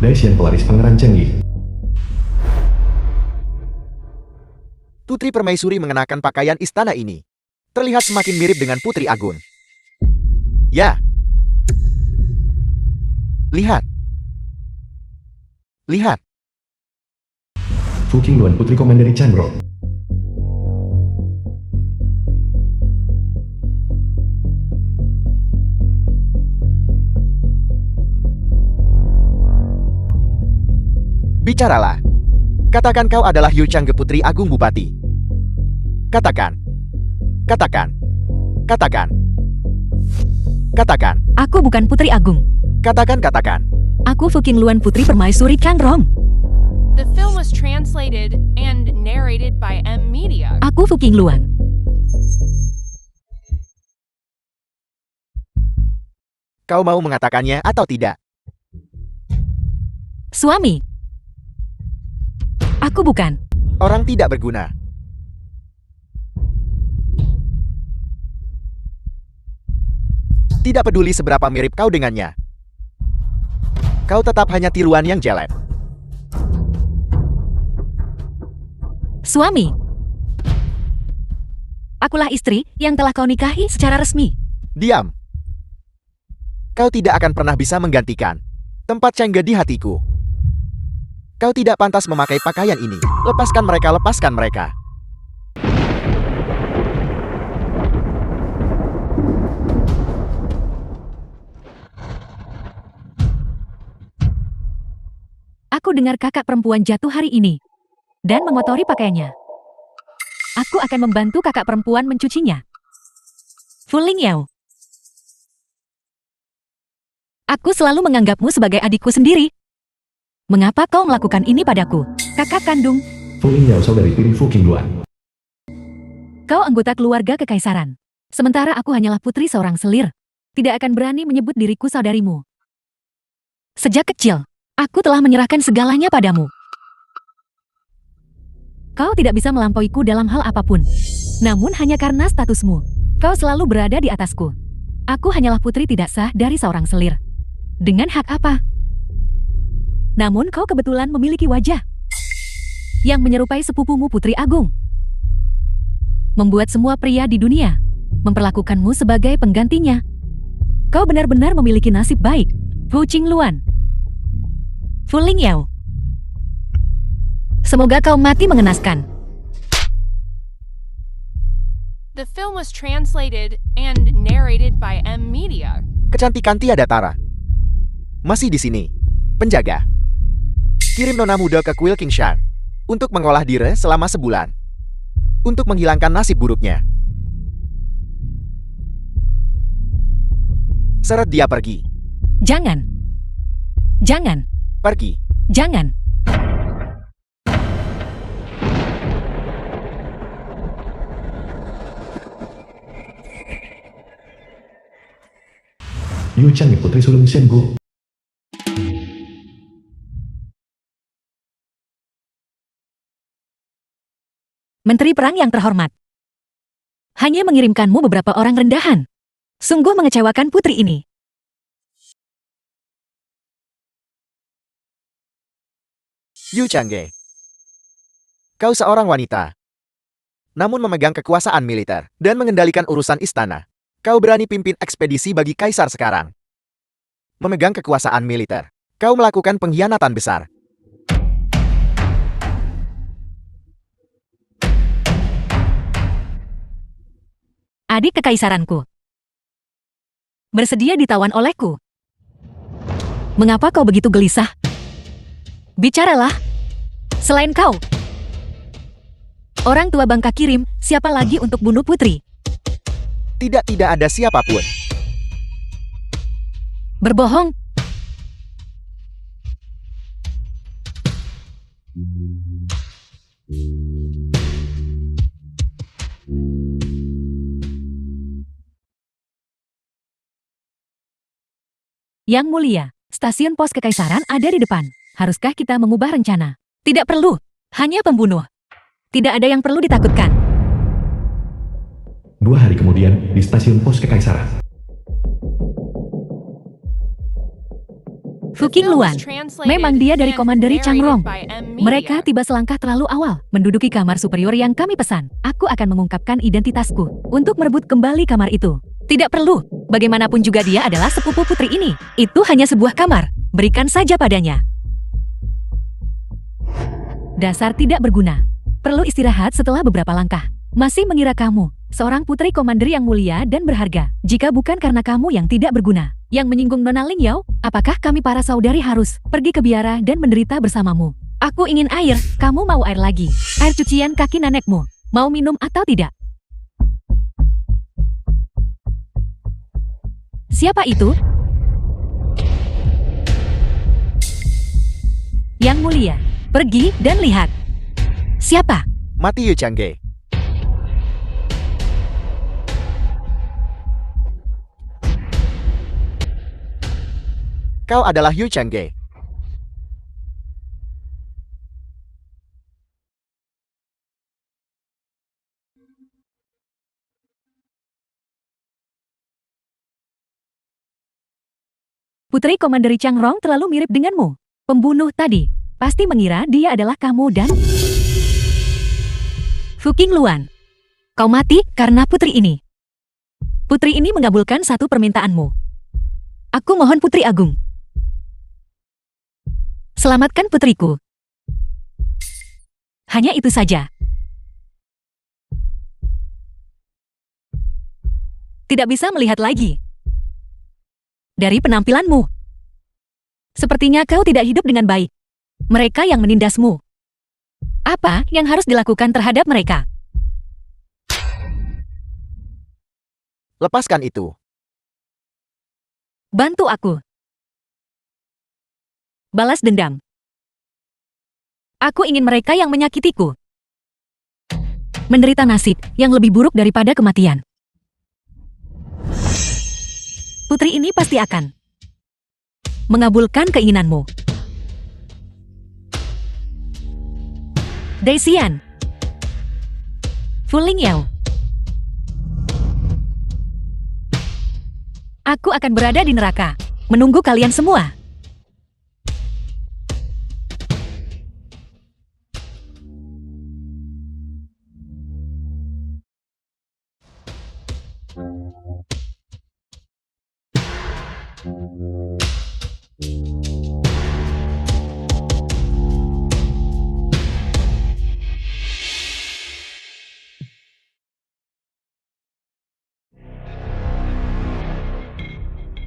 Daisyen pelaris Pangeran Chengyi. Putri Permaisuri mengenakan pakaian istana ini terlihat semakin mirip dengan Putri Agung. Ya. Lihat. Lihat. Fu Qingluan Putri Komanderi Chandro. Bicaralah. Katakan kau adalah Yu Changge Putri Agung Bupati. Katakan. Katakan. Katakan. Katakan. Aku bukan Putri Agung. Katakan. Aku Fu Qingluan Putri Permaisuri Changrong. The film was translated and narrated by M Media. Aku Fu Qingluan. Kau mau mengatakannya atau tidak? Suami. Aku bukan. Orang tidak berguna. Tidak peduli seberapa mirip kau dengannya. Kau tetap hanya tiruan yang jelek. Suami. Akulah istri yang telah kau nikahi secara resmi. Diam. Kau tidak akan pernah bisa menggantikan tempat Changge di hatiku. Kau tidak pantas memakai pakaian ini. Lepaskan mereka, lepaskan mereka. Aku dengar kakak perempuan jatuh hari ini dan mengotori pakaiannya. Aku akan membantu kakak perempuan mencucinya. Fu Lingyao. Aku selalu menganggapmu sebagai adikku sendiri. Mengapa kau melakukan ini padaku, kakak kandung? Fu Lingyao saudari tiri Fu Qingluan. Kau anggota keluarga kekaisaran. Sementara aku hanyalah putri seorang selir. Tidak akan berani menyebut diriku saudarimu. Sejak kecil, aku telah menyerahkan segalanya padamu. Kau tidak bisa melampauiku dalam hal apapun. Namun hanya karena statusmu, kau selalu berada di atasku. Aku hanyalah putri tidak sah dari seorang selir. Dengan hak apa? Namun kau kebetulan memiliki wajah yang menyerupai sepupumu Putri Agung. Membuat semua pria di dunia memperlakukanmu sebagai penggantinya. Kau benar-benar memiliki nasib baik, Fu Qingluan. Fu Lingyao. Semoga kau mati mengenaskan. The film was translated and narrated by M Media. Kecantikan tiada tara. Masih di sini. Penjaga. Kirim nona muda ke kuil Kingshan untuk mengolah dire selama sebulan. Untuk menghilangkan nasib buruknya. Seret dia pergi. Jangan. Jangan. Pergi. Jangan. Yu Changge Putri Sulung Shengu. Menteri Perang yang terhormat. Hanya mengirimkanmu beberapa orang rendahan. Sungguh mengecewakan putri ini. Yu Changge. Kau seorang wanita. Namun memegang kekuasaan militer dan mengendalikan urusan istana. Kau berani pimpin ekspedisi bagi kaisar sekarang. Memegang kekuasaan militer. Kau melakukan pengkhianatan besar. Adik kekaisaranku. Bersedia ditawan olehku. Mengapa kau begitu gelisah? Bicaralah. Selain kau. Orang tua Bangka kirim, siapa lagi untuk bunuh putri? Tidak ada siapapun. Berbohong. Yang mulia, stasiun pos kekaisaran ada di depan. Haruskah kita mengubah rencana? Tidak perlu. Hanya pembunuh. Tidak ada yang perlu ditakutkan. 2 hari kemudian, di stasiun pos kekaisaran. Fuking film was Luan. translated Memang dia dari and Komanderi narrated Changrong. by M Mereka Media. tiba selangkah terlalu awal, menduduki kamar superior yang kami pesan. Aku akan mengungkapkan identitasku untuk merebut kembali kamar itu. Tidak perlu. Bagaimanapun juga dia adalah sepupu putri ini. Itu hanya sebuah kamar. Berikan saja padanya. Dasar tidak berguna. Perlu istirahat setelah beberapa langkah. Masih mengira kamu seorang putri komanderi yang mulia dan berharga. Jika bukan karena kamu yang tidak berguna, yang menyinggung Nona Ling Yao, apakah kami para saudari harus pergi ke biara dan menderita bersamamu? Aku ingin air, kamu mau air lagi. Air cucian kaki nenekmu. Mau minum atau tidak? Siapa itu? Yang mulia, pergi dan lihat. Siapa? Mati Yu Changge. Kau adalah Yu Changge. Putri Komanderi Changrong terlalu mirip denganmu. Pembunuh tadi pasti mengira dia adalah kamu dan... Fuking Luan. Kau mati karena putri ini. Putri ini mengabulkan satu permintaanmu. Aku mohon Putri Agung. Selamatkan putriku. Hanya itu saja. Tidak bisa melihat lagi. Dari penampilanmu, sepertinya kau tidak hidup dengan baik. Mereka yang menindasmu. Apa yang harus dilakukan terhadap mereka? Lepaskan itu. Bantu aku. Balas dendam. Aku ingin mereka yang menyakitiku menderita nasib yang lebih buruk daripada kematian. Putri ini pasti akan mengabulkan keinginanmu. Daisian. Fuling Yao. Aku akan berada di neraka, menunggu kalian semua.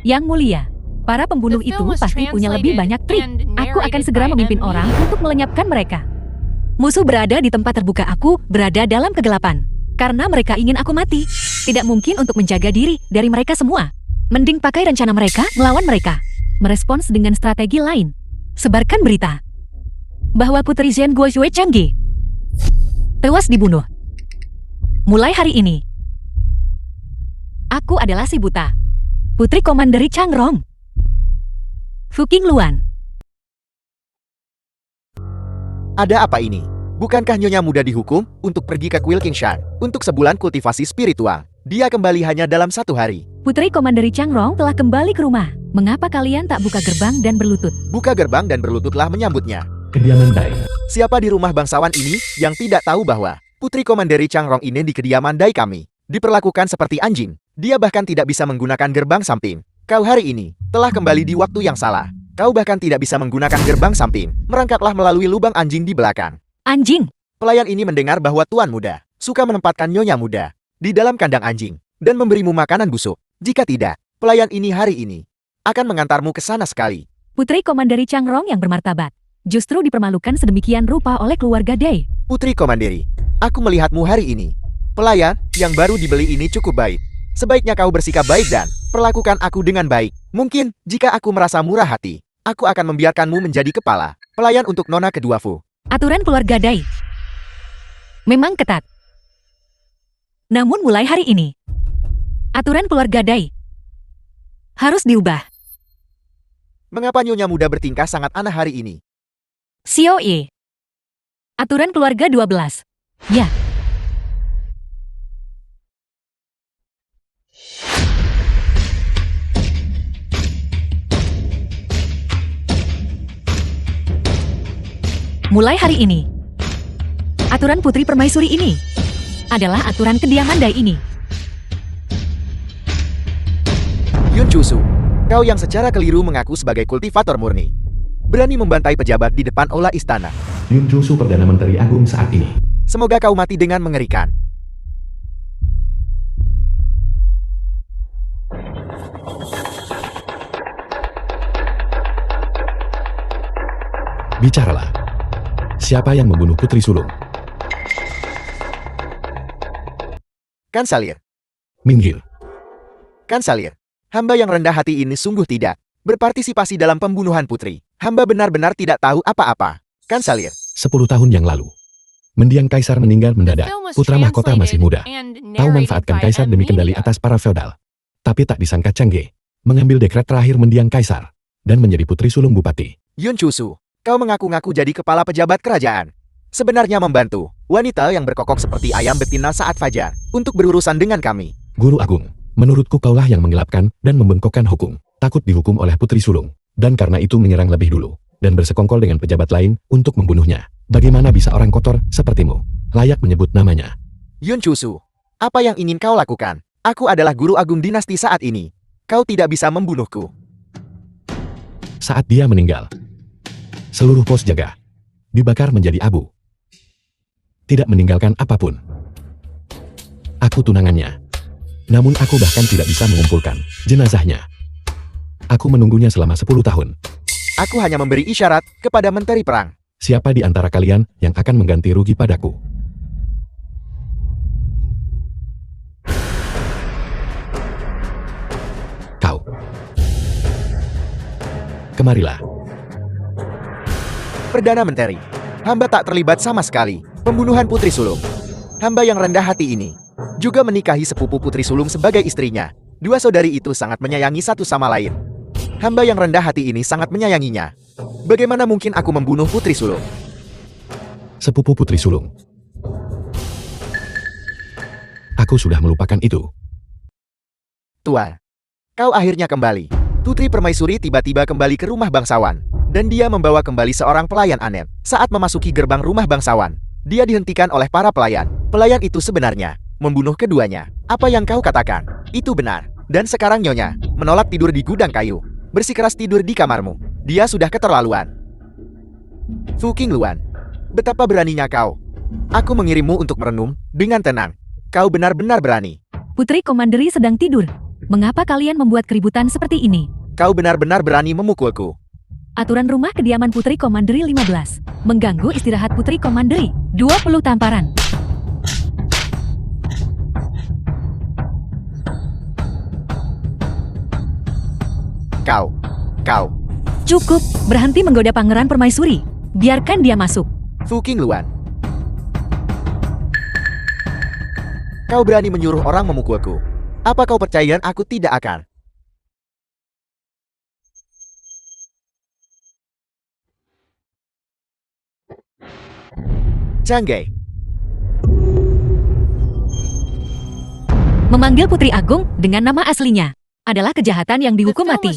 Yang mulia, para pembunuh The itu film was pasti punya lebih translated banyak trik. and Aku akan narrated segera by memimpin M. orang Media. untuk melenyapkan mereka. Musuh berada di tempat terbuka, aku berada dalam kegelapan. Karena mereka ingin aku mati. Tidak mungkin untuk menjaga diri dari mereka semua. Mending pakai rencana mereka melawan mereka. Merespons dengan strategi lain. Sebarkan berita bahwa Putri Zhen Guozhui Changge tewas dibunuh. Mulai hari ini, aku adalah si buta. Putri Komanderi Changrong. Fuking Luan. Ada apa ini? Bukankah Nyonya muda dihukum untuk pergi ke Kuil Kingshan untuk sebulan kultivasi spiritual? Dia kembali hanya dalam 1 hari. Putri Komanderi Changrong telah kembali ke rumah. Mengapa kalian tak buka gerbang dan berlutut? Buka gerbang dan berlututlah menyambutnya. Kediaman Dai. Siapa di rumah bangsawan ini yang tidak tahu bahwa Putri Komanderi Changrong ini di kediaman Dai kami diperlakukan seperti anjing? Dia bahkan tidak bisa menggunakan gerbang samping. Kau hari ini telah kembali di waktu yang salah. Kau bahkan tidak bisa menggunakan gerbang samping. Merangkaklah melalui lubang anjing di belakang. Anjing! Pelayan ini mendengar bahwa Tuan Muda suka menempatkan Nyonya Muda di dalam kandang anjing dan memberimu makanan busuk. Jika tidak, pelayan ini hari ini akan mengantarmu ke sana sekali. Putri Komanderi Changrong yang bermartabat justru dipermalukan sedemikian rupa oleh keluarga Dai. Putri Komanderi, aku melihatmu hari ini. Pelayan yang baru dibeli ini cukup baik. Sebaiknya kau bersikap baik dan perlakukan aku dengan baik. Mungkin jika aku merasa murah hati, aku akan membiarkanmu menjadi kepala pelayan untuk Nona kedua Fu. Aturan keluarga Dai memang ketat. Namun mulai hari ini, aturan keluarga Dai harus diubah. Mengapa Nyonya muda bertingkah sangat aneh hari ini? Xiao Ye. Aturan keluarga 12. Ya. Mulai hari ini, aturan Putri Permaisuri ini adalah aturan kediaman Dai ini. Yun Chusu, kau yang secara keliru mengaku sebagai kultivator murni. Berani membantai pejabat di depan aula istana. Yun Chusu Perdana Menteri Agung saat ini. Semoga kau mati dengan mengerikan. Bicaralah. Siapa yang membunuh Putri Sulung? Kansalir, Minggil. Kansalir, hamba yang rendah hati ini sungguh tidak berpartisipasi dalam pembunuhan putri. Hamba benar-benar tidak tahu apa-apa. Kansalir, 10 tahun yang lalu. Mendiang Kaisar meninggal mendadak. Putra mahkota masih muda. Tahu manfaatkan Kaisar demi kendali atas para feodal. Tapi tak disangka Changge mengambil dekret terakhir mendiang Kaisar dan menjadi Putri Sulung Bupati. Yun Chusu, kau mengaku-ngaku jadi kepala pejabat kerajaan. Sebenarnya membantu wanita yang berkokok seperti ayam betina saat fajar untuk berurusan dengan kami. Guru Agung, menurutku kaulah yang menggelapkan dan membengkokkan hukum. Takut dihukum oleh Putri Sulung. Dan karena itu menyerang lebih dulu. Dan bersekongkol dengan pejabat lain untuk membunuhnya. Bagaimana bisa orang kotor sepertimu layak menyebut namanya? Yun Chusu, apa yang ingin kau lakukan? Aku adalah guru agung dinasti saat ini. Kau tidak bisa membunuhku. Saat dia meninggal, seluruh pos jaga dibakar menjadi abu. Tidak meninggalkan apapun. Aku tunangannya. Namun aku bahkan tidak bisa mengumpulkan jenazahnya. Aku menunggunya selama 10 tahun. Aku hanya memberi isyarat kepada Menteri Perang. Siapa di antara kalian yang akan mengganti rugi padaku? Kau. Kemarilah. Perdana Menteri, hamba tak terlibat sama sekali pembunuhan Putri Sulung. Hamba yang rendah hati ini juga menikahi sepupu Putri Sulung sebagai istrinya. Dua saudari itu sangat menyayangi satu sama lain. Hamba yang rendah hati ini sangat menyayanginya. Bagaimana mungkin aku membunuh Putri Sulung? Sepupu Putri Sulung. Aku sudah melupakan itu. Tuan, kau akhirnya kembali. Putri Permaisuri tiba-tiba kembali ke rumah bangsawan. Dan dia membawa kembali seorang pelayan Anet. Saat memasuki gerbang rumah bangsawan, dia dihentikan oleh para pelayan. Pelayan itu sebenarnya membunuh keduanya. Apa yang kau katakan? Itu benar. Dan sekarang Nyonya menolak tidur di gudang kayu. Bersikeras tidur di kamarmu. Dia sudah keterlaluan. Fu Qingluan, betapa beraninya kau. Aku mengirimmu untuk merenung dengan tenang. Kau benar-benar berani. Putri Komanderi sedang tidur. Mengapa kalian membuat keributan seperti ini? Kau benar-benar berani memukulku. Aturan rumah kediaman Putri Komanderi 15. Mengganggu istirahat Putri Komanderi. 20 tamparan. Kau. Cukup, berhenti menggoda Pangeran Permaisuri. Biarkan dia masuk. Fu Qingluan. Kau berani menyuruh orang memukulku. Apa kau percaya aku tidak akan? Changge, Memanggil Putri Agung dengan nama aslinya adalah kejahatan yang dihukum mati.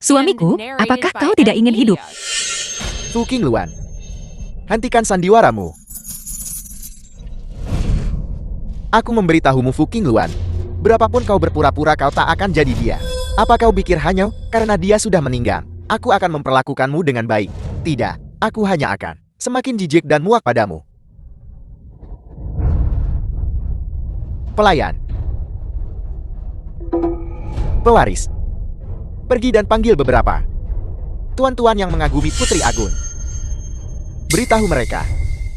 Suamiku, apakah kau tidak ingin hidup? Fu Qingluan. Hentikan sandiwaramu. Aku memberitahumu Fu Qingluan. Berapapun kau berpura-pura kau tak akan jadi dia. Apa kau pikir hanya karena dia sudah meninggal, aku akan memperlakukanmu dengan baik? Tidak, aku hanya akan semakin jijik dan muak padamu. Pelayan. Pewaris. Pergi dan panggil beberapa tuan-tuan yang mengagumi Putri Agun. Beritahu mereka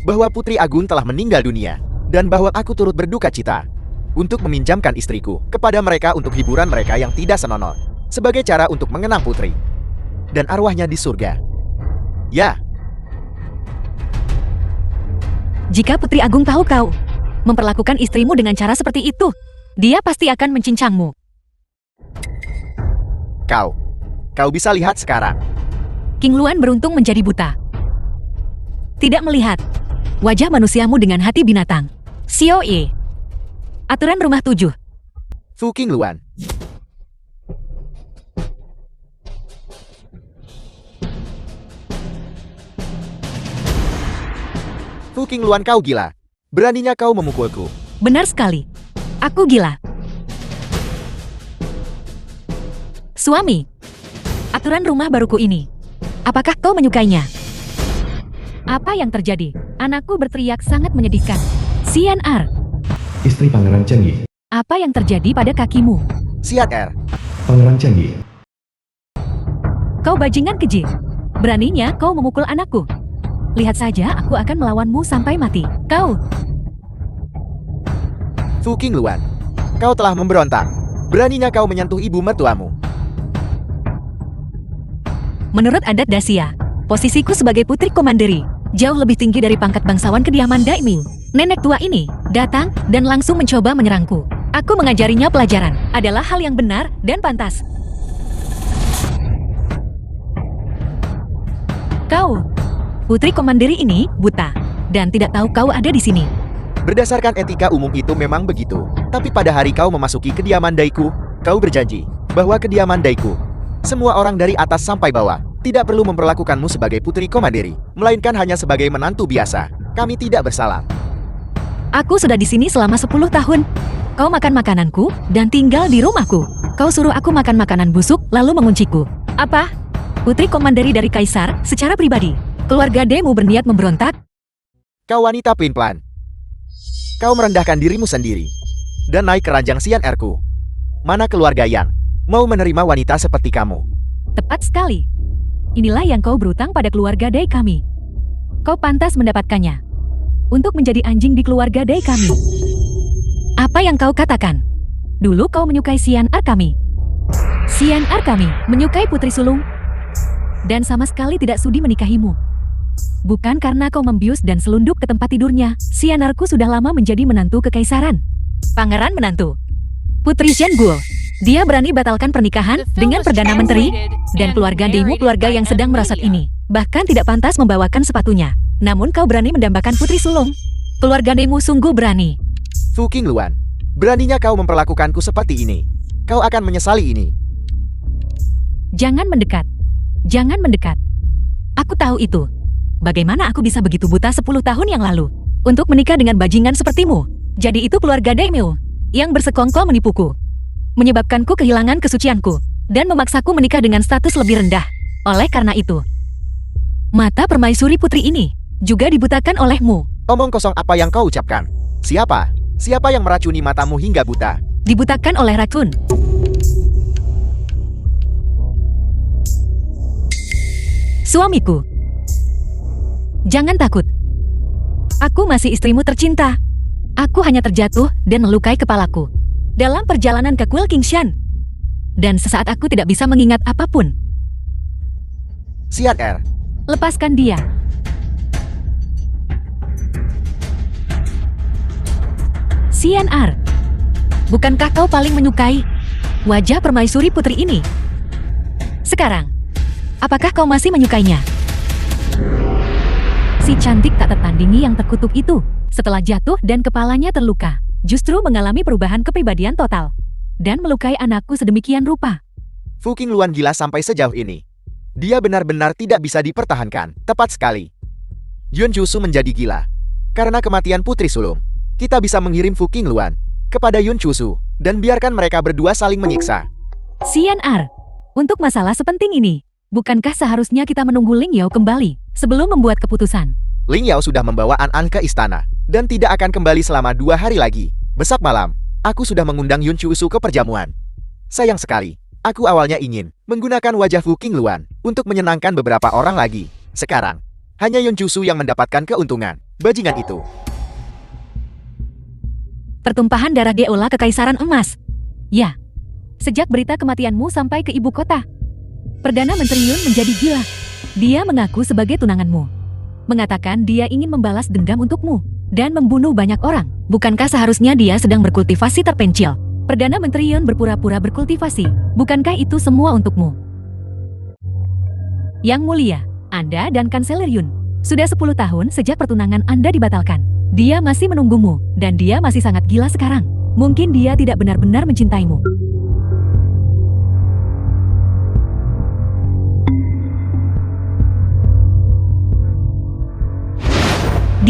bahwa Putri Agun telah meninggal dunia dan bahwa aku turut berduka cita untuk meminjamkan istriku kepada mereka untuk hiburan mereka yang tidak senonoh, sebagai cara untuk mengenang Putri dan arwahnya di surga. Ya. Jika Putri Agung tahu kau memperlakukan istrimu dengan cara seperti itu, dia pasti akan mencincangmu. Kau bisa lihat sekarang. Qingluan beruntung menjadi buta. Tidak melihat wajah manusiamu dengan hati binatang. Xiao. Aturan rumah 7. Fu Qingluan. Fu Qingluan, kau gila. Beraninya kau memukulku. Benar sekali. Aku gila. Suami, aturan rumah baruku ini. Apakah kau menyukainya? Apa yang terjadi? Anakku berteriak sangat menyedihkan. CNR, Istri Pangeran Chenggi. apa yang terjadi pada kakimu? Siat R. Pangeran Chenggi. Kau bajingan keji. Beraninya kau memukul anakku. Lihat saja, aku akan melawanmu sampai mati. Kau, Fu Qingluan, kau telah memberontak. Beraninya kau menyentuh ibu mertuamu. menurut adat Dacia, posisiku sebagai putri komanderi jauh lebih tinggi dari pangkat bangsawan kediaman daimyo. Nenek tua ini datang dan langsung mencoba menyerangku. Aku mengajarinya pelajaran adalah hal yang benar dan pantas. Kau, putri komanderi ini buta dan tidak tahu kau ada di sini. Berdasarkan etika umum itu memang begitu. Tapi pada hari kau memasuki kediaman Daiku, kau berjanji bahwa kediaman Daiku, semua orang dari atas sampai bawah, tidak perlu memperlakukanmu sebagai putri komanderi, melainkan hanya sebagai menantu biasa. Kami tidak bersalah. Aku sudah di sini selama 10 tahun. Kau makan makananku dan tinggal di rumahku. Kau suruh aku makan makanan busuk lalu mengunciku. Apa? Putri komanderi dari kaisar secara pribadi. Keluarga Demu berniat memberontak? Kau wanita pelin-pelan. Kau merendahkan dirimu sendiri dan naik ke ranjang Sian R-ku. Mana keluarga yang mau menerima wanita seperti kamu? Tepat sekali. Inilah yang kau berutang pada keluarga Dai kami. Kau pantas mendapatkannya. Untuk menjadi anjing di keluarga Dai kami. Apa yang kau katakan? Dulu kau menyukai Sian R kami. Sian R kami menyukai putri sulung. Dan sama sekali tidak sudi menikahimu. Bukan karena kau membius dan selunduk ke tempat tidurnya. Sian R-ku sudah lama menjadi menantu kekaisaran. Pangeran menantu. Putri Zhengguo. Dia berani batalkan pernikahan The film dengan was Perdana Menteri translated dan and keluarga Demu, narrated keluarga by yang sedang merosot Media. ini. Bahkan tidak pantas membawakan sepatunya. Namun kau berani mendambakan putri sulung. Keluarga Demu sungguh berani. Fu Qingluan, beraninya kau memperlakukanku seperti ini. Kau akan menyesali ini. Jangan mendekat. Jangan mendekat. Aku tahu itu. Bagaimana aku bisa begitu buta 10 tahun yang lalu untuk menikah dengan bajingan sepertimu? Jadi itu keluarga Daimyo yang bersekongkol menipuku, menyebabkanku kehilangan kesucianku, dan memaksaku menikah dengan status lebih rendah. Oleh karena itu, mata permaisuri putri ini juga dibutakan olehmu. Omong kosong apa yang kau ucapkan? Siapa? Siapa yang meracuni matamu hingga buta? Dibutakan oleh racun. Suamiku. Jangan takut. Aku masih istrimu tercinta. Aku hanya terjatuh dan melukai kepalaku dalam perjalanan ke Kuil Qingshan. Dan sesaat aku tidak bisa mengingat apapun. Siat R. Lepaskan dia. CNR. Bukankah kau paling menyukai wajah permaisuri putri ini? Sekarang, apakah kau masih menyukainya? Si cantik tak tertandingi yang terkutuk itu, setelah jatuh dan kepalanya terluka, justru mengalami perubahan kepribadian total dan melukai anakku sedemikian rupa. Fu Qingluan gila sampai sejauh ini. Dia benar-benar tidak bisa dipertahankan. Tepat sekali. Yun Chusu menjadi gila karena kematian putri sulung. Kita bisa mengirim Fu Qingluan kepada Yun Chusu dan biarkan mereka berdua saling menyiksa. CNR, untuk masalah sepenting ini, bukankah seharusnya kita menunggu Ling Yao kembali sebelum membuat keputusan? Ling Yao sudah membawa An ke istana dan tidak akan kembali selama 2 hari lagi. Besok malam, aku sudah mengundang Yun Chusu ke perjamuan. Sayang sekali, aku awalnya ingin menggunakan wajah Fu Qingluan untuk menyenangkan beberapa orang lagi. Sekarang, hanya Yun Chusu yang mendapatkan keuntungan. Bajingan itu. Pertumpahan darah Deola Kekaisaran Emas. Ya, sejak berita kematianmu sampai ke ibu kota, Perdana Menteri Yun menjadi gila. Dia mengaku sebagai tunanganmu. Mengatakan dia ingin membalas dendam untukmu dan membunuh banyak orang. Bukankah seharusnya dia sedang berkultivasi terpencil? Perdana Menteri Yun berpura-pura berkultivasi. Bukankah itu semua untukmu? Yang mulia, Anda dan Kanselir Yun. Sudah 10 tahun sejak pertunangan Anda dibatalkan. Dia masih menunggumu, dan dia masih sangat gila sekarang. Mungkin dia tidak benar-benar mencintaimu.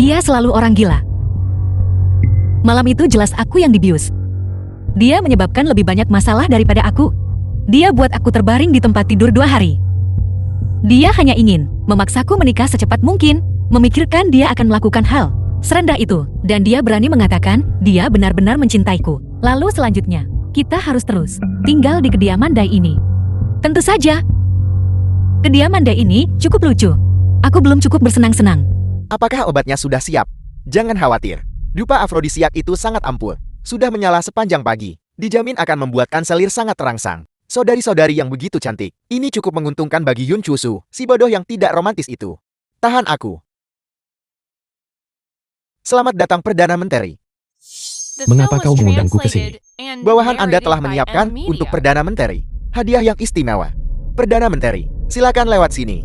Dia selalu orang gila. Malam itu jelas aku yang dibius. Dia menyebabkan lebih banyak masalah daripada aku. Dia buat aku terbaring di tempat tidur 2 hari. Dia hanya ingin memaksaku menikah secepat mungkin, memikirkan dia akan melakukan hal serendah itu, dan dia berani mengatakan dia benar-benar mencintaiku. Lalu selanjutnya, kita harus terus tinggal di kediaman Dai ini. Tentu saja, kediaman Dai ini cukup lucu. Aku belum cukup bersenang-senang. Apakah obatnya sudah siap? Jangan khawatir. Dupa afrodisiak itu sangat ampuh. Sudah menyala sepanjang pagi. Dijamin akan membuat kanselir sangat terangsang. Saudari-saudari yang begitu cantik. Ini cukup menguntungkan bagi Yun Chusu, si bodoh yang tidak romantis itu. Tahan aku. Selamat datang Perdana Menteri. The Mengapa film kau was mengundangku ke sini? translated and Bawahan Anda narrated telah by menyiapkan El untuk Media. Perdana Menteri hadiah yang istimewa. Perdana Menteri, silakan lewat sini.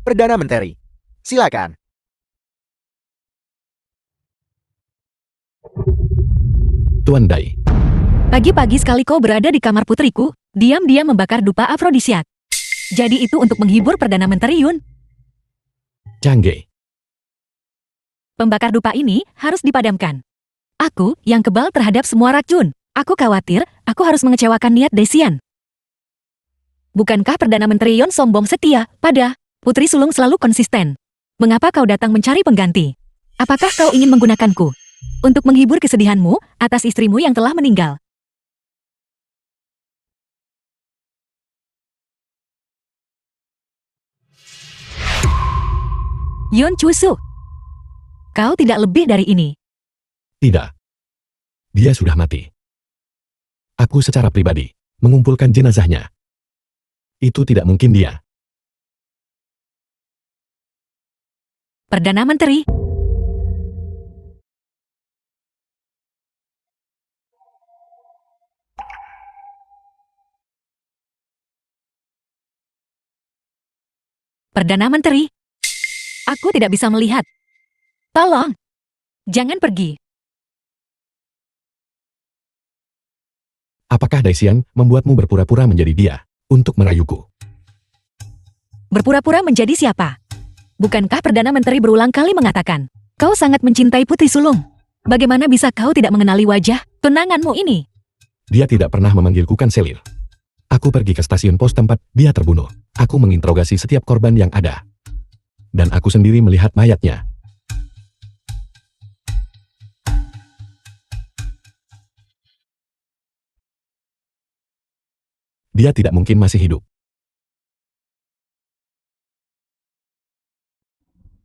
Perdana Menteri, silakan. Tuan Dai, Pagi-pagi sekali kau berada di kamar putriku, diam-diam membakar dupa afrodisiak. Jadi itu untuk menghibur Perdana Menteri Yun. Changge, Pembakar dupa ini harus dipadamkan. Aku yang kebal terhadap semua racun. Aku khawatir aku harus mengecewakan niat Daisian. Bukankah Perdana Menteri Yun sombong setia pada putri sulung selalu konsisten? Mengapa kau datang mencari pengganti? Apakah kau ingin menggunakanku untuk menghibur kesedihanmu atas istrimu yang telah meninggal? Yun Chusu, kau tidak lebih dari ini. tidak. Dia sudah mati. Aku secara pribadi mengumpulkan jenazahnya. Itu tidak mungkin dia. Perdana Menteri, Perdana Menteri, aku tidak bisa melihat. Tolong, jangan pergi. Apakah Daisian membuatmu berpura-pura menjadi dia untuk merayuku? Berpura-pura menjadi siapa? Bukankah Perdana Menteri berulang kali mengatakan, kau sangat mencintai putri sulung? Bagaimana bisa kau tidak mengenali wajah tunanganmu ini? Dia tidak pernah memanggilku kanselir. Aku pergi ke stasiun pos tempat dia terbunuh. Aku menginterogasi setiap korban yang ada. Dan aku sendiri melihat mayatnya. Dia tidak mungkin masih hidup.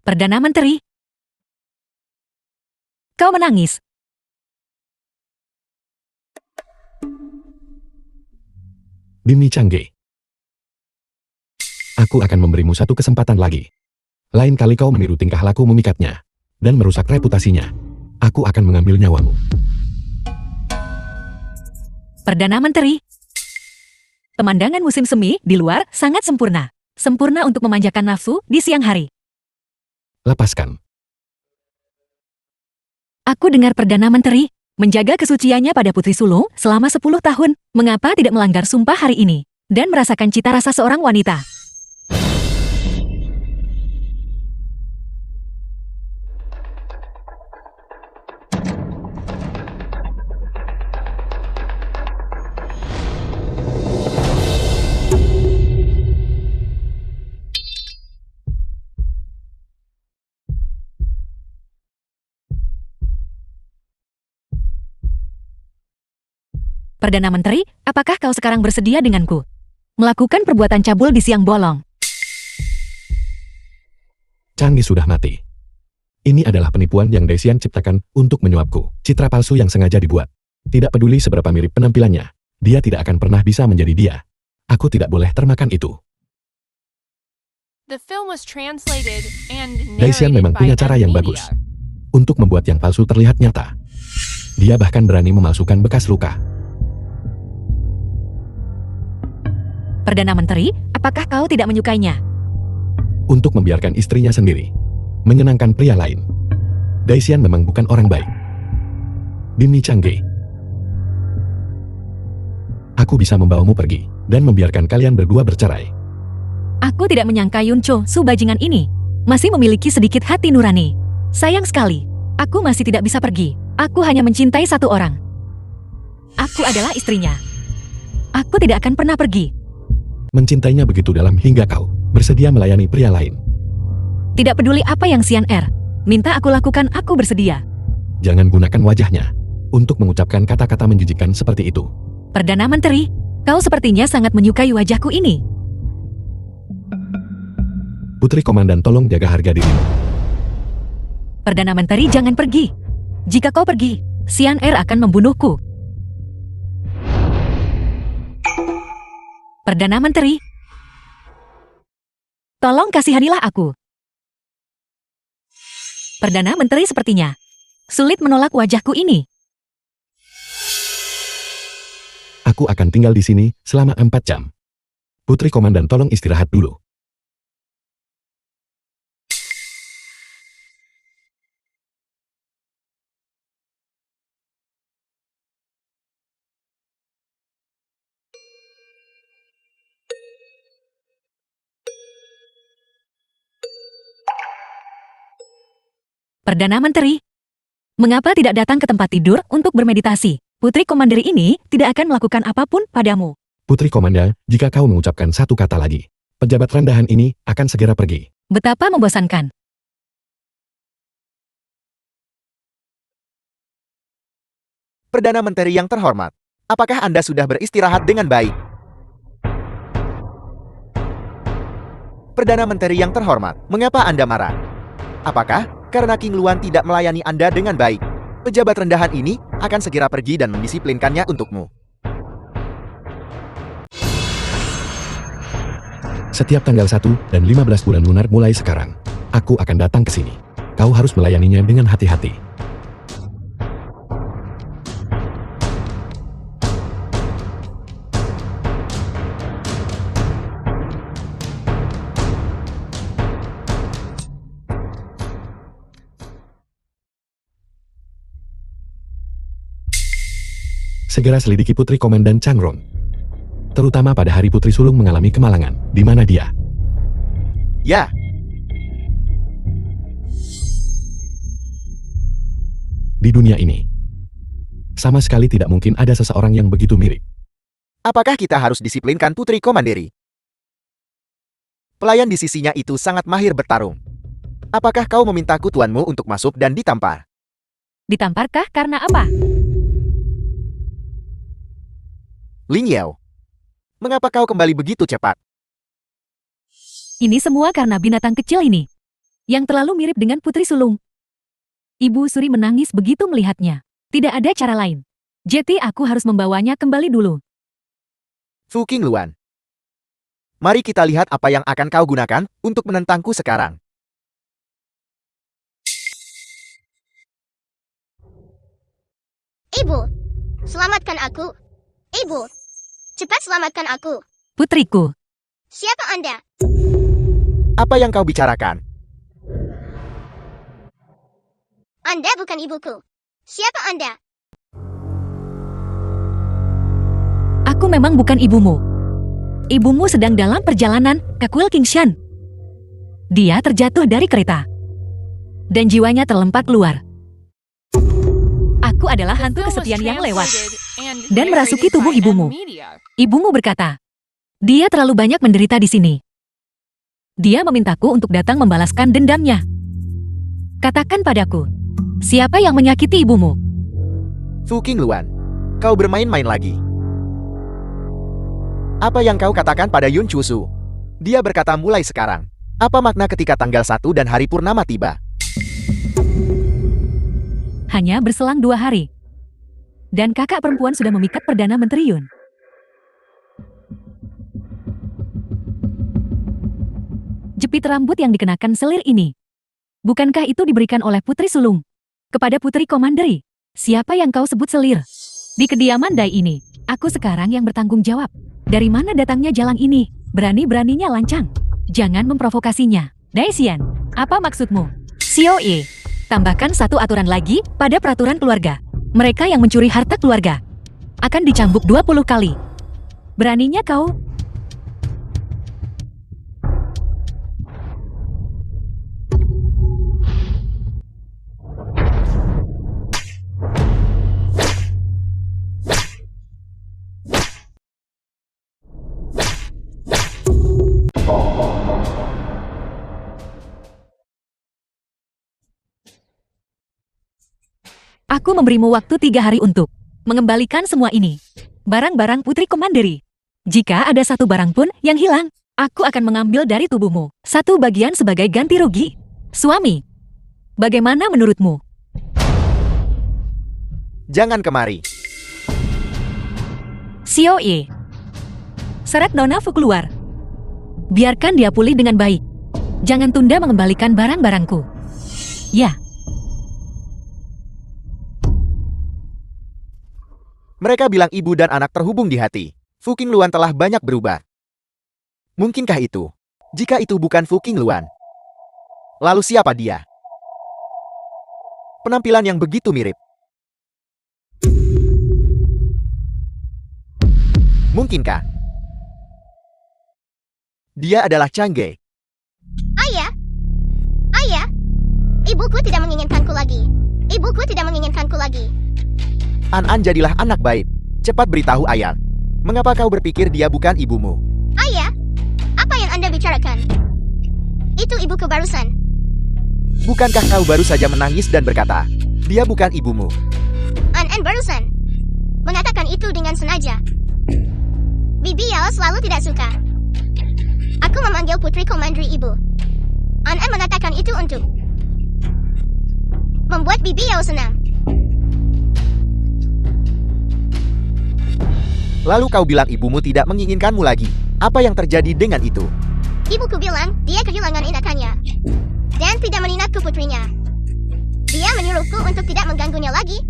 Perdana Menteri, kau menangis. Bimni Changge. Aku akan memberimu satu kesempatan lagi. Lain kali kau meniru tingkah laku memikatnya dan merusak reputasinya, aku akan mengambil nyawamu. Perdana Menteri, pemandangan musim semi di luar sangat sempurna. Sempurna untuk memanjakan nafsu di siang hari. Lepaskan. Aku dengar Perdana Menteri menjaga kesuciannya pada putri sulung selama 10 tahun. Mengapa tidak melanggar sumpah hari ini dan merasakan cita rasa seorang wanita? Perdana Menteri, apakah kau sekarang bersedia denganku melakukan perbuatan cabul di siang bolong? Changge sudah mati. Ini adalah penipuan yang Daisian ciptakan untuk menyuapku. Citra palsu yang sengaja dibuat. Tidak peduli seberapa mirip penampilannya, dia tidak akan pernah bisa menjadi dia. Aku tidak boleh termakan itu. The film was translated and Daisian narrated memang by punya cara El yang Media. bagus untuk membuat yang palsu terlihat nyata. Dia bahkan berani memalsukan bekas luka. Perdana Menteri, apakah kau tidak menyukainya? Untuk membiarkan istrinya sendiri menyenangkan pria lain. Daisian memang bukan orang baik. Bimni Changge, aku bisa membawamu pergi dan membiarkan kalian berdua bercerai. Aku tidak menyangka Yuncho, Su bajingan ini, masih memiliki sedikit hati nurani. Sayang sekali, aku masih tidak bisa pergi. Aku hanya mencintai satu orang. Aku adalah istrinya. Aku tidak akan pernah pergi. Mencintainya begitu dalam hingga kau bersedia melayani pria lain. Tidak peduli apa yang Xian Er minta aku lakukan, aku bersedia. Jangan gunakan wajahnya untuk mengucapkan kata-kata menjijikan seperti itu. Perdana Menteri, kau sepertinya sangat menyukai wajahku ini. Putri Komandan, tolong jaga harga dirimu. Perdana Menteri, jangan pergi. Jika kau pergi, Xian Er akan membunuhku. Perdana Menteri, tolong kasihanilah aku. Perdana Menteri sepertinya sulit menolak wajahku ini. Aku akan tinggal di sini selama 4 jam. Putri Komandan, tolong istirahat dulu. Perdana Menteri, mengapa tidak datang ke tempat tidur untuk bermeditasi? Putri Komanderi ini tidak akan melakukan apapun padamu. Putri Komandan, jika kau mengucapkan satu kata lagi, pejabat rendahan ini akan segera pergi. Betapa membosankan. Perdana Menteri yang terhormat, apakah Anda sudah beristirahat dengan baik? Perdana Menteri yang terhormat, mengapa Anda marah? Apakah karena King Luan tidak melayani Anda dengan baik? Pejabat rendahan ini akan segera pergi dan mendisiplinkannya untukmu. Setiap tanggal 1 dan 15 bulan lunar mulai sekarang, aku akan datang ke sini. Kau harus melayaninya dengan hati-hati. Segera selidiki Putri Komandan Changrong. Terutama pada hari Putri Sulung mengalami kemalangan. Di mana dia? Ya, Di dunia ini, sama sekali tidak mungkin ada seseorang yang begitu mirip. apakah kita harus disiplinkan Putri Komanderi? Pelayan di sisinya itu sangat mahir bertarung. Apakah kau memintaku tuanmu untuk masuk dan ditampar? Ditamparkah karena apa? Ling Yao, mengapa kau kembali begitu cepat? Ini semua karena binatang kecil ini, yang terlalu mirip dengan Putri Sulung. Ibu Suri menangis begitu melihatnya. Tidak ada cara lain. Jadi aku harus membawanya kembali dulu. Fu King Luan, mari kita lihat apa yang akan kau gunakan untuk menentangku sekarang. Ibu, selamatkan aku. Ibu, cepat selamatkan aku. Putriku, Siapa Anda? Apa yang kau bicarakan? Anda bukan ibuku. Siapa Anda? aku memang bukan ibumu. Ibumu sedang dalam perjalanan ke Kuil Kingshan. Dia terjatuh dari kereta. Dan jiwanya terlempar keluar. Aku adalah The hantu film was kesetiaan yang lewat. translated and Dan merasuki narrated tubuh by ibumu. Media. Ibumu berkata, dia terlalu banyak menderita di sini. Dia memintaku untuk datang membalaskan dendamnya. Katakan padaku, siapa yang menyakiti ibumu? Fu King Luan, kau bermain-main lagi. Apa yang kau katakan pada Yun Chusu? Dia berkata mulai sekarang. Apa makna ketika tanggal 1 dan hari purnama tiba? Hanya berselang 2 hari. Dan kakak perempuan sudah memikat Perdana Menteri Yun. Jepit rambut yang dikenakan selir ini. Bukankah itu diberikan oleh Putri Sulung? Kepada Putri Komanderi. Siapa yang kau sebut selir? Di kediaman Dai ini, aku sekarang yang bertanggung jawab. Dari mana datangnya jalan ini? Berani-beraninya lancang. Jangan memprovokasinya. Dai Xian, apa maksudmu? Xiao Ye, tambahkan satu aturan lagi pada peraturan keluarga. Mereka yang mencuri harta keluarga akan dicambuk 20 kali. Beraninya kau? Aku memberimu waktu 3 hari untuk mengembalikan semua ini. Barang-barang Putri Komanderi. Jika ada satu barang pun yang hilang, aku akan mengambil dari tubuhmu 1 bagian sebagai ganti rugi. Suami, bagaimana menurutmu? Jangan kemari. Xiao-Ye. Seret Nona Fu keluar. Biarkan dia pulih dengan baik. Jangan tunda mengembalikan barang-barangku. Ya. Mereka bilang ibu dan anak terhubung di hati. Fu Qingluan telah banyak berubah. Mungkinkah itu? Jika itu bukan Fu Qingluan, lalu siapa dia? Penampilan yang begitu mirip. Mungkinkah dia adalah Changge? Ayah. Ayah. Ibuku tidak menginginkanku lagi. Ibuku tidak menginginkanku lagi. An-An jadilah anak baik. Cepat beritahu ayah. Mengapa kau berpikir dia bukan ibumu? Ayah. Apa yang Anda bicarakan? Itu ibuku barusan. Bukankah kau baru saja menangis dan berkata, dia bukan ibumu? An-An barusan mengatakan itu dengan sengaja. Bibi Yao selalu tidak suka aku memanggil Putri Komandri ibu. An-An mengatakan itu untuk membuat Bibi Yao senang. Lalu kau bilang ibumu tidak menginginkanmu lagi. Apa yang terjadi dengan itu? Ibuku bilang dia kehilangan inatannya dan tidak meninakku putrinya. Dia menyuruhku untuk tidak mengganggunya lagi.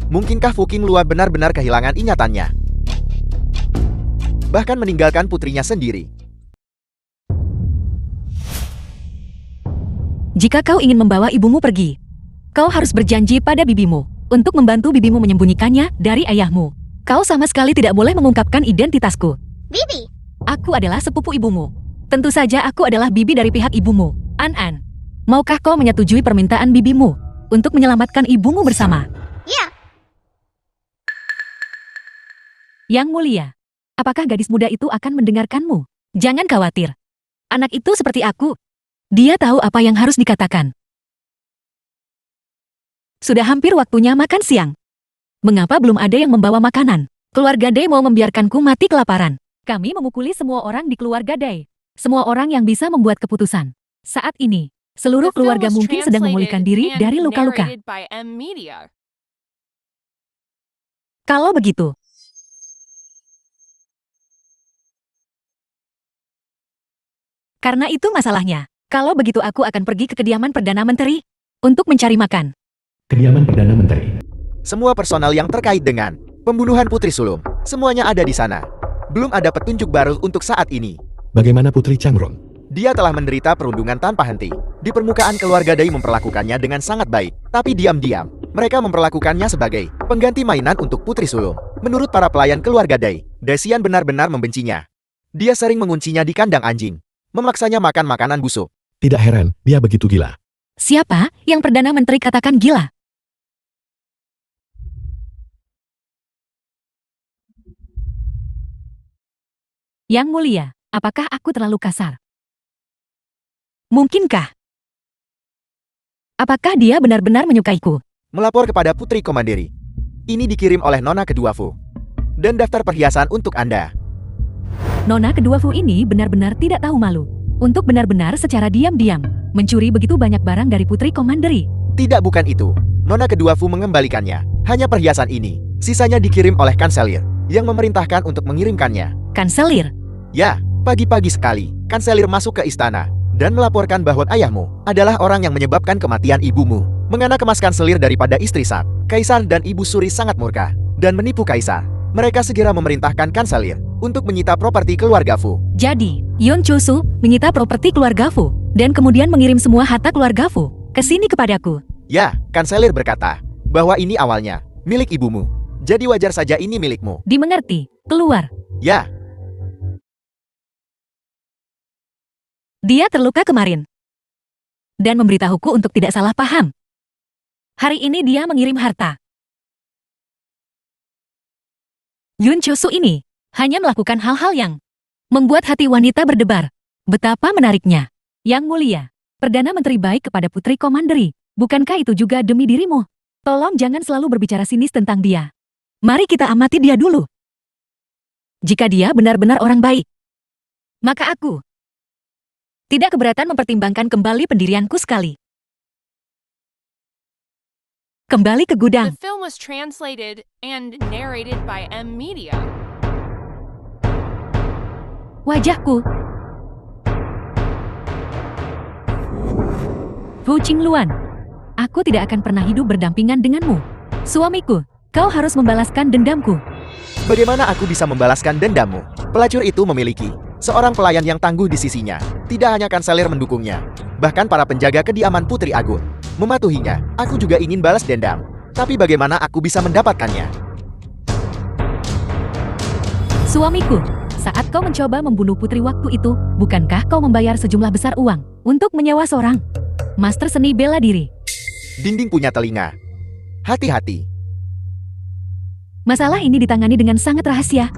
Mungkinkah Fu Qingluan benar-benar kehilangan ingatannya? Bahkan meninggalkan putrinya sendiri. Jika kau ingin membawa ibumu pergi, kau harus berjanji pada bibimu untuk membantu bibimu menyembunyikannya dari ayahmu. Kau sama sekali tidak boleh mengungkapkan identitasku. Bibi, Aku adalah sepupu ibumu. Tentu saja aku adalah bibi dari pihak ibumu. An-An, maukah kau menyetujui permintaan bibimu untuk menyelamatkan ibumu bersama? ya, Yang mulia, apakah gadis muda itu akan mendengarkanmu? Jangan khawatir. Anak itu seperti aku. Dia tahu apa yang harus dikatakan. Sudah hampir waktunya makan siang. Mengapa belum ada yang membawa makanan? Keluarga Dai mau membiarkanku mati kelaparan. Kami memukuli semua orang di keluarga Dai. Semua orang yang bisa membuat keputusan. Saat ini, seluruh The film keluarga was mungkin sedang memulihkan diri translated and dari luka-luka. narrated by M Media. Kalau begitu, karena itu masalahnya. Kalau begitu aku akan pergi ke kediaman Perdana Menteri untuk mencari makan. Kediaman Perdana Menteri. Semua personal yang terkait dengan pembunuhan Putri Sulung, semuanya ada di sana. Belum ada petunjuk baru untuk saat ini. Bagaimana Putri Changrong? Dia telah menderita perundungan tanpa henti. Di permukaan keluarga Dai memperlakukannya dengan sangat baik, tapi diam-diam, mereka memperlakukannya sebagai pengganti mainan untuk Putri Sulung. Menurut para pelayan keluarga Dai, Dacian benar-benar membencinya. Dia sering menguncinya di kandang anjing, memaksanya makan makanan busuk. Tidak heran, dia begitu gila. Siapa yang Perdana Menteri katakan gila? Yang mulia, apakah aku terlalu kasar? Mungkinkah? Apakah dia benar-benar menyukaiku? Melapor kepada Putri Komanderi. Ini dikirim oleh Nona kedua Fu. Dan daftar perhiasan untuk Anda. Nona kedua Fu ini benar-benar tidak tahu malu. Untuk benar-benar secara diam-diam, mencuri begitu banyak barang dari Putri Komanderi. Tidak, bukan itu. Nona kedua Fu mengembalikannya. Hanya perhiasan ini. Sisanya dikirim oleh kanselir, yang memerintahkan untuk mengirimkannya. Kanselir, Ya, pagi-pagi sekali, kanselir masuk ke istana dan melaporkan bahwa ayahmu adalah orang yang menyebabkan kematian ibumu. Mengana kemas kanselir daripada istri Sang, Kaisar dan Ibu Suri sangat murka dan menipu Kaisar. Mereka segera memerintahkan kanselir untuk menyita properti keluarga Fu. jadi Yon Chosu menyita properti keluarga Fu dan kemudian mengirim semua harta keluarga Fu ke sini kepadaku. Ya, kanselir berkata, bahwa ini awalnya milik ibumu. Jadi wajar saja ini milikmu. Dimengerti. Keluar. Ya, Dia terluka kemarin. Dan memberitahuku untuk tidak salah paham. Hari ini dia mengirim harta. Yun Chosu ini hanya melakukan hal-hal yang membuat hati wanita berdebar. Betapa menariknya. Yang mulia, Perdana Menteri baik kepada Putri Komanderi. Bukankah itu juga demi dirimu? Tolong jangan selalu berbicara sinis tentang dia. Mari kita amati dia dulu. Jika dia benar-benar orang baik, maka aku tidak keberatan mempertimbangkan kembali pendirianku sekali. Kembali ke The gudang. film was translated and narrated by M Media. Wajahku. Fu Qingluan, aku tidak akan pernah hidup berdampingan denganmu. Suamiku, kau harus membalaskan dendamku. bagaimana aku bisa membalaskan dendammu? Pelacur itu memiliki seorang pelayan yang tangguh di sisinya. Tidak hanya kanselir mendukungnya, bahkan para penjaga kediaman Putri Agung mematuhinya. Aku juga ingin balas dendam. Tapi bagaimana aku bisa mendapatkannya? Suamiku, saat kau mencoba membunuh putri waktu itu, bukankah kau membayar sejumlah besar uang untuk menyewa seorang master seni bela diri? Dinding punya telinga. Hati-hati. Masalah ini ditangani dengan sangat rahasia.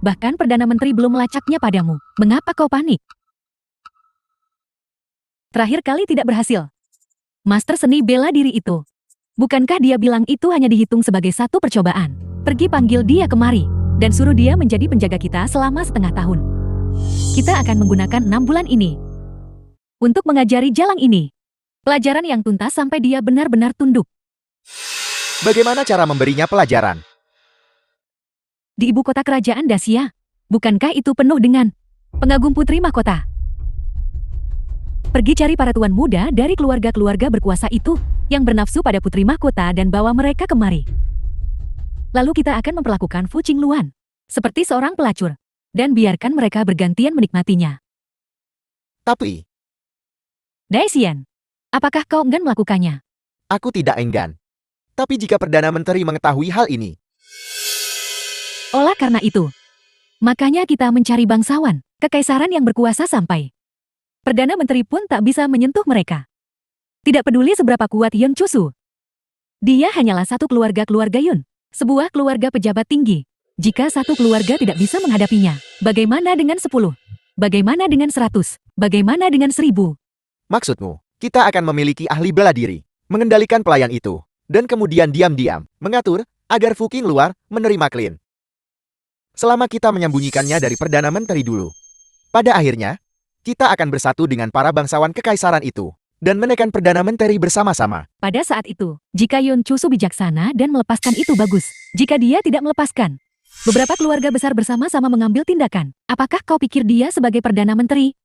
Bahkan Perdana Menteri belum melacaknya padamu. Mengapa kau panik? Terakhir kali tidak berhasil. Master seni bela diri itu. Bukankah dia bilang itu hanya dihitung sebagai satu percobaan? Pergi panggil dia kemari, dan suruh dia menjadi penjaga kita selama setengah tahun. Kita akan menggunakan 6 bulan ini untuk mengajari Jalang ini pelajaran yang tuntas sampai dia benar-benar tunduk. Bagaimana cara memberinya pelajaran? Di ibu kota kerajaan Dacia, bukankah itu penuh dengan pengagum putri mahkota? Pergi cari para tuan muda dari keluarga-keluarga berkuasa itu yang bernafsu pada putri mahkota dan bawa mereka kemari. Lalu kita akan memperlakukan Fu Qingluan seperti seorang pelacur dan biarkan mereka bergantian menikmatinya. Tapi, Daisian, apakah kau enggan melakukannya? aku tidak enggan. Tapi jika Perdana Menteri mengetahui hal ini, Olah karena itu, makanya kita mencari bangsawan, kekaisaran yang berkuasa sampai Perdana Menteri pun tak bisa menyentuh mereka. Tidak peduli seberapa kuat Yun Chosu. Dia hanyalah satu keluarga-keluarga Yun, sebuah keluarga pejabat tinggi. Jika satu keluarga tidak bisa menghadapinya, bagaimana dengan 10? Bagaimana dengan 100? Bagaimana dengan 1000? maksudmu, kita akan memiliki ahli bela diri, mengendalikan pelayan itu, dan kemudian diam-diam mengatur agar Fu Qingluan menerima klien. Selama kita menyembunyikannya dari Perdana Menteri dulu. Pada akhirnya, kita akan bersatu dengan para bangsawan kekaisaran itu dan menekan Perdana Menteri bersama-sama. Pada saat itu, jika Yun Chosu bijaksana dan melepaskan itu bagus. Jika dia tidak melepaskan, beberapa keluarga besar bersama-sama mengambil tindakan. Apakah kau pikir dia sebagai Perdana Menteri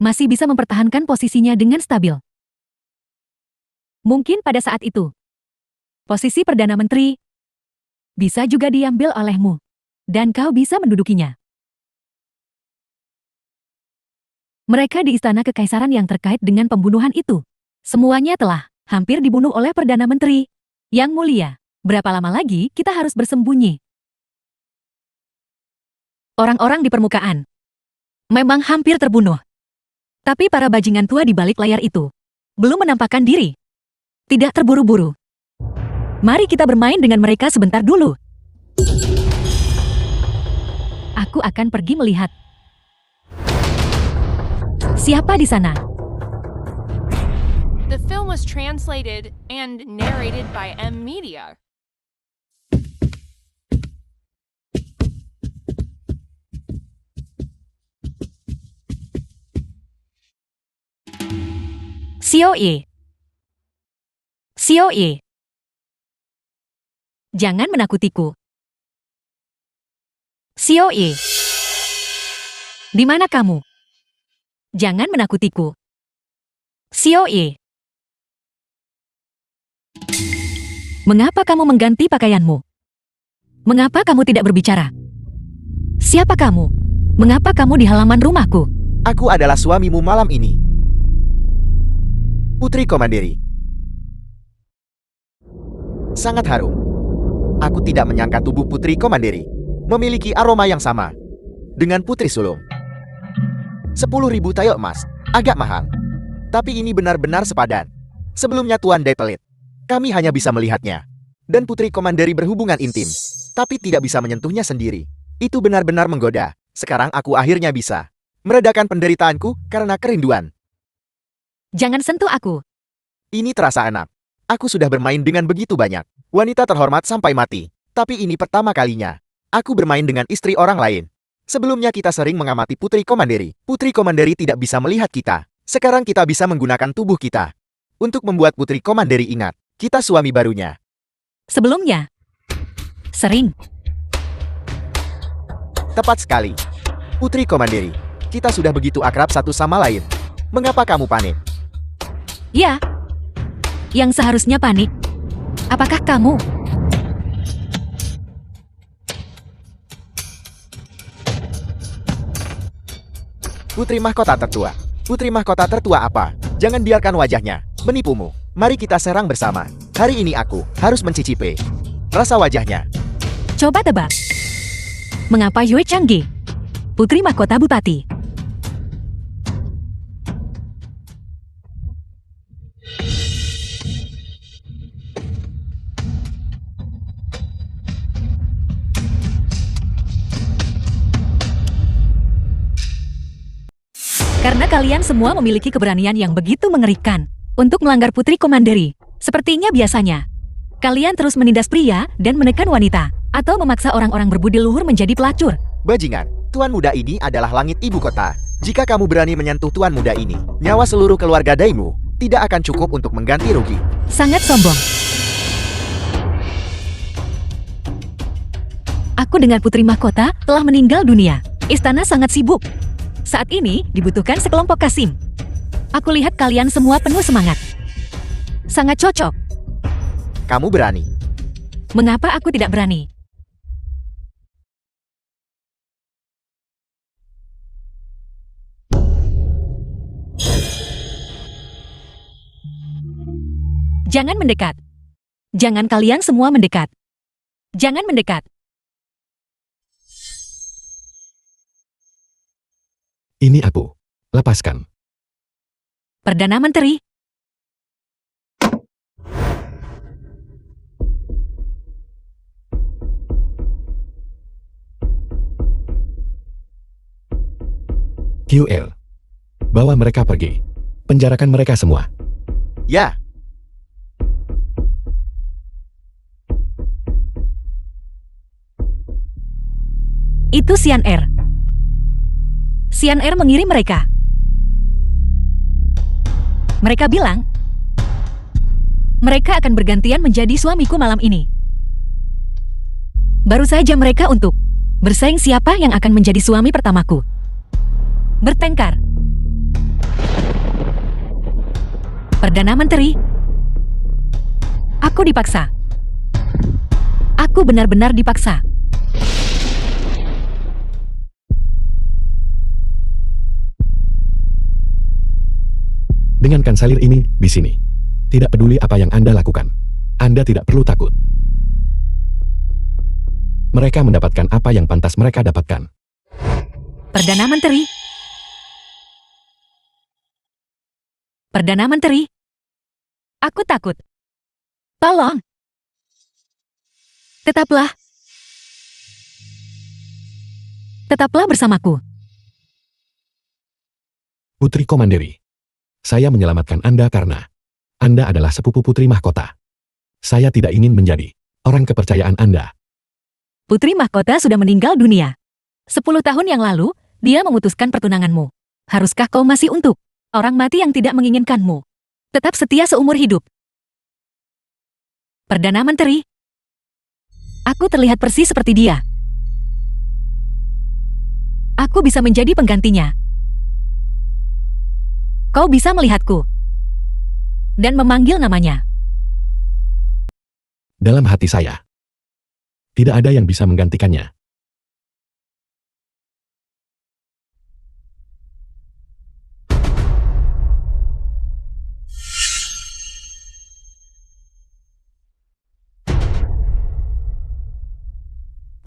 masih bisa mempertahankan posisinya dengan stabil? Mungkin pada saat itu, posisi Perdana Menteri bisa juga diambil olehmu, dan kau bisa mendudukinya. Mereka di istana kekaisaran yang terkait dengan pembunuhan itu, semuanya telah hampir dibunuh oleh Perdana Menteri. Yang mulia, berapa lama lagi kita harus bersembunyi? Orang-orang di permukaan memang hampir terbunuh. Tapi para bajingan tua di balik layar itu belum menampakkan diri. Tidak terburu-buru. Mari kita bermain dengan mereka sebentar dulu. Aku akan pergi melihat siapa di sana. The film was translated and narrated by M Media. Xiao Ye. Jangan menakutiku. Xiao Ye. Di mana kamu? Jangan menakutiku. Xiao Ye. Mengapa kamu mengganti pakaianmu? Mengapa kamu tidak berbicara? Siapa kamu? Mengapa kamu di halaman rumahku? Aku adalah suamimu malam ini. Putri Komanderi. Sangat harum. Aku tidak menyangka tubuh Putri Komanderi memiliki aroma yang sama dengan Putri Sulung. 10.000 tael emas, agak mahal. Tapi ini benar-benar sepadan. Sebelumnya Tuan Depelit, kami hanya bisa melihatnya. Dan Putri Komanderi berhubungan intim, tapi tidak bisa menyentuhnya sendiri. Itu benar-benar menggoda. Sekarang aku akhirnya bisa meredakan penderitaanku karena kerinduan. Jangan sentuh aku. Ini terasa enak. Aku sudah bermain dengan begitu banyak wanita terhormat sampai mati. Tapi ini pertama kalinya aku bermain dengan istri orang lain. Sebelumnya kita sering mengamati Putri Komanderi. Putri Komanderi tidak bisa melihat kita. Sekarang kita bisa menggunakan tubuh kita untuk membuat Putri Komanderi ingat kita suami barunya. Sebelumnya. Sering. Tepat sekali. Putri Komanderi, kita sudah begitu akrab satu sama lain. Mengapa kamu panik? Ya. Yang seharusnya panik. Apakah kamu? Putri mahkota tertua. Putri mahkota tertua apa? Jangan biarkan wajahnya menipumu. Mari kita serang bersama. Hari ini aku harus mencicipi rasa wajahnya. Coba tebak. Mengapa Yue Changge, Putri Mahkota Bupati? Karena kalian semua memiliki keberanian yang begitu mengerikan untuk melanggar Putri Komanderi. Sepertinya biasanya, kalian terus menindas pria dan menekan wanita, atau memaksa orang-orang berbudi luhur menjadi pelacur. Bajingan, tuan muda ini adalah langit ibu kota. Jika kamu berani menyentuh tuan muda ini, nyawa seluruh keluarga Daimu tidak akan cukup untuk mengganti rugi. Sangat sombong. Aku dengan Putri Mahkota telah meninggal dunia. Istana sangat sibuk. Saat ini dibutuhkan sekelompok Kasim. Aku lihat kalian semua penuh semangat. Sangat cocok. Kamu berani. Mengapa aku tidak berani? Jangan mendekat. Jangan kalian semua mendekat. Jangan mendekat. Ini aku. Lepaskan. Perdana Menteri. QL. Bawa mereka pergi. Penjarakan mereka semua. Ya. Itu Xian Er. Xian Er mengirim mereka. Mereka bilang, mereka akan bergantian menjadi suamiku malam ini. Baru saja mereka untuk bersaing siapa yang akan menjadi suami pertamaku. Bertengkar. Perdana Menteri. Aku dipaksa. Aku benar-benar dipaksa. Dengan kanselir ini di sini. Tidak peduli apa yang Anda lakukan. Anda tidak perlu takut. Mereka mendapatkan apa yang pantas mereka dapatkan. Perdana Menteri. Perdana Menteri. Aku takut. Tolong. Tetaplah. Tetaplah bersamaku. Putri Komanderi. Saya menyelamatkan Anda karena Anda adalah sepupu Putri Mahkota. Saya tidak ingin menjadi orang kepercayaan Anda. Putri Mahkota sudah meninggal dunia. 10 tahun yang lalu, dia memutuskan pertunanganmu. Haruskah kau masih untuk orang mati yang tidak menginginkanmu tetap setia seumur hidup? Perdana Menteri. Aku terlihat persis seperti dia. Aku bisa menjadi penggantinya. Kau bisa melihatku dan memanggil namanya. Dalam hati saya, tidak ada yang bisa menggantikannya.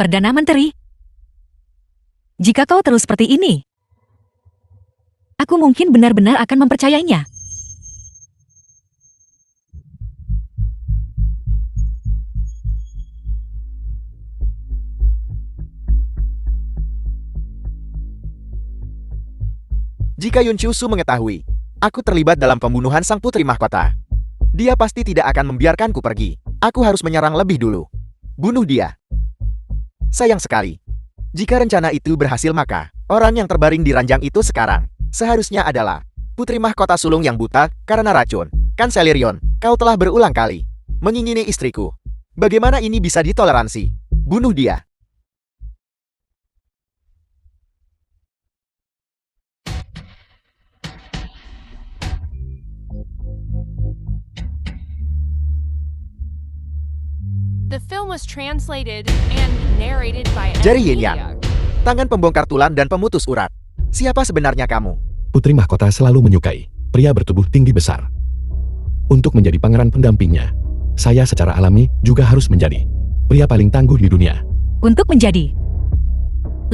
Perdana Menteri, jika kau terus seperti ini, aku mungkin benar-benar akan mempercayainya. Jika Yun Chusu mengetahui, aku terlibat dalam pembunuhan sang putri mahkota, dia pasti tidak akan membiarkanku pergi. Aku harus menyerang lebih dulu. Bunuh dia. Sayang sekali. Jika rencana itu berhasil maka, orang yang terbaring di ranjang itu sekarang, seharusnya adalah putri mahkota sulung yang buta karena racun. Kanselir Yon, kau telah berulang kali mengingini istriku. Bagaimana ini bisa ditoleransi? Bunuh dia. The film was translated and narrated by Jari Yin Emilia. Yang, tangan pembongkar tulang dan pemutus urat. Siapa sebenarnya kamu? Putri mahkota selalu menyukai pria bertubuh tinggi besar. Untuk menjadi pangeran pendampingnya, saya secara alami juga harus menjadi pria paling tangguh di dunia. Untuk menjadi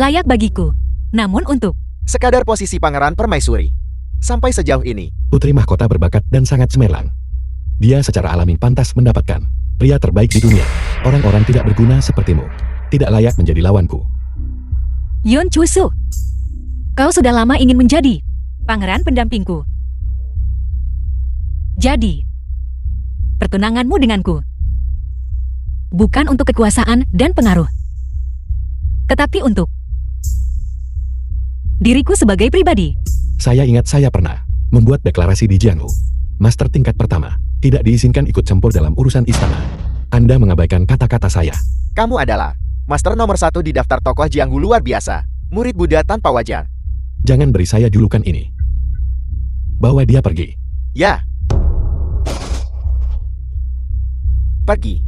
layak bagiku, namun untuk Sekadar posisi pangeran permaisuri. Sampai sejauh ini, Putri mahkota berbakat dan sangat cemerlang. Dia secara alami pantas mendapatkan pria terbaik di dunia. Orang-orang tidak berguna sepertimu tidak layak menjadi lawanku. Yun Chusu. Kau sudah lama ingin menjadi pangeran pendampingku. Jadi, pertunanganmu denganku bukan untuk kekuasaan dan pengaruh, tetapi untuk diriku sebagai pribadi. Saya ingat saya pernah membuat deklarasi di Jianghu. Master tingkat pertama tidak diizinkan ikut campur dalam urusan istana. Anda mengabaikan kata-kata saya. kamu adalah master nomor 1 di daftar tokoh Jianghu luar biasa. Murid Buddha tanpa wajah. Jangan beri saya julukan ini. Bawa dia pergi. Ya. Pergi.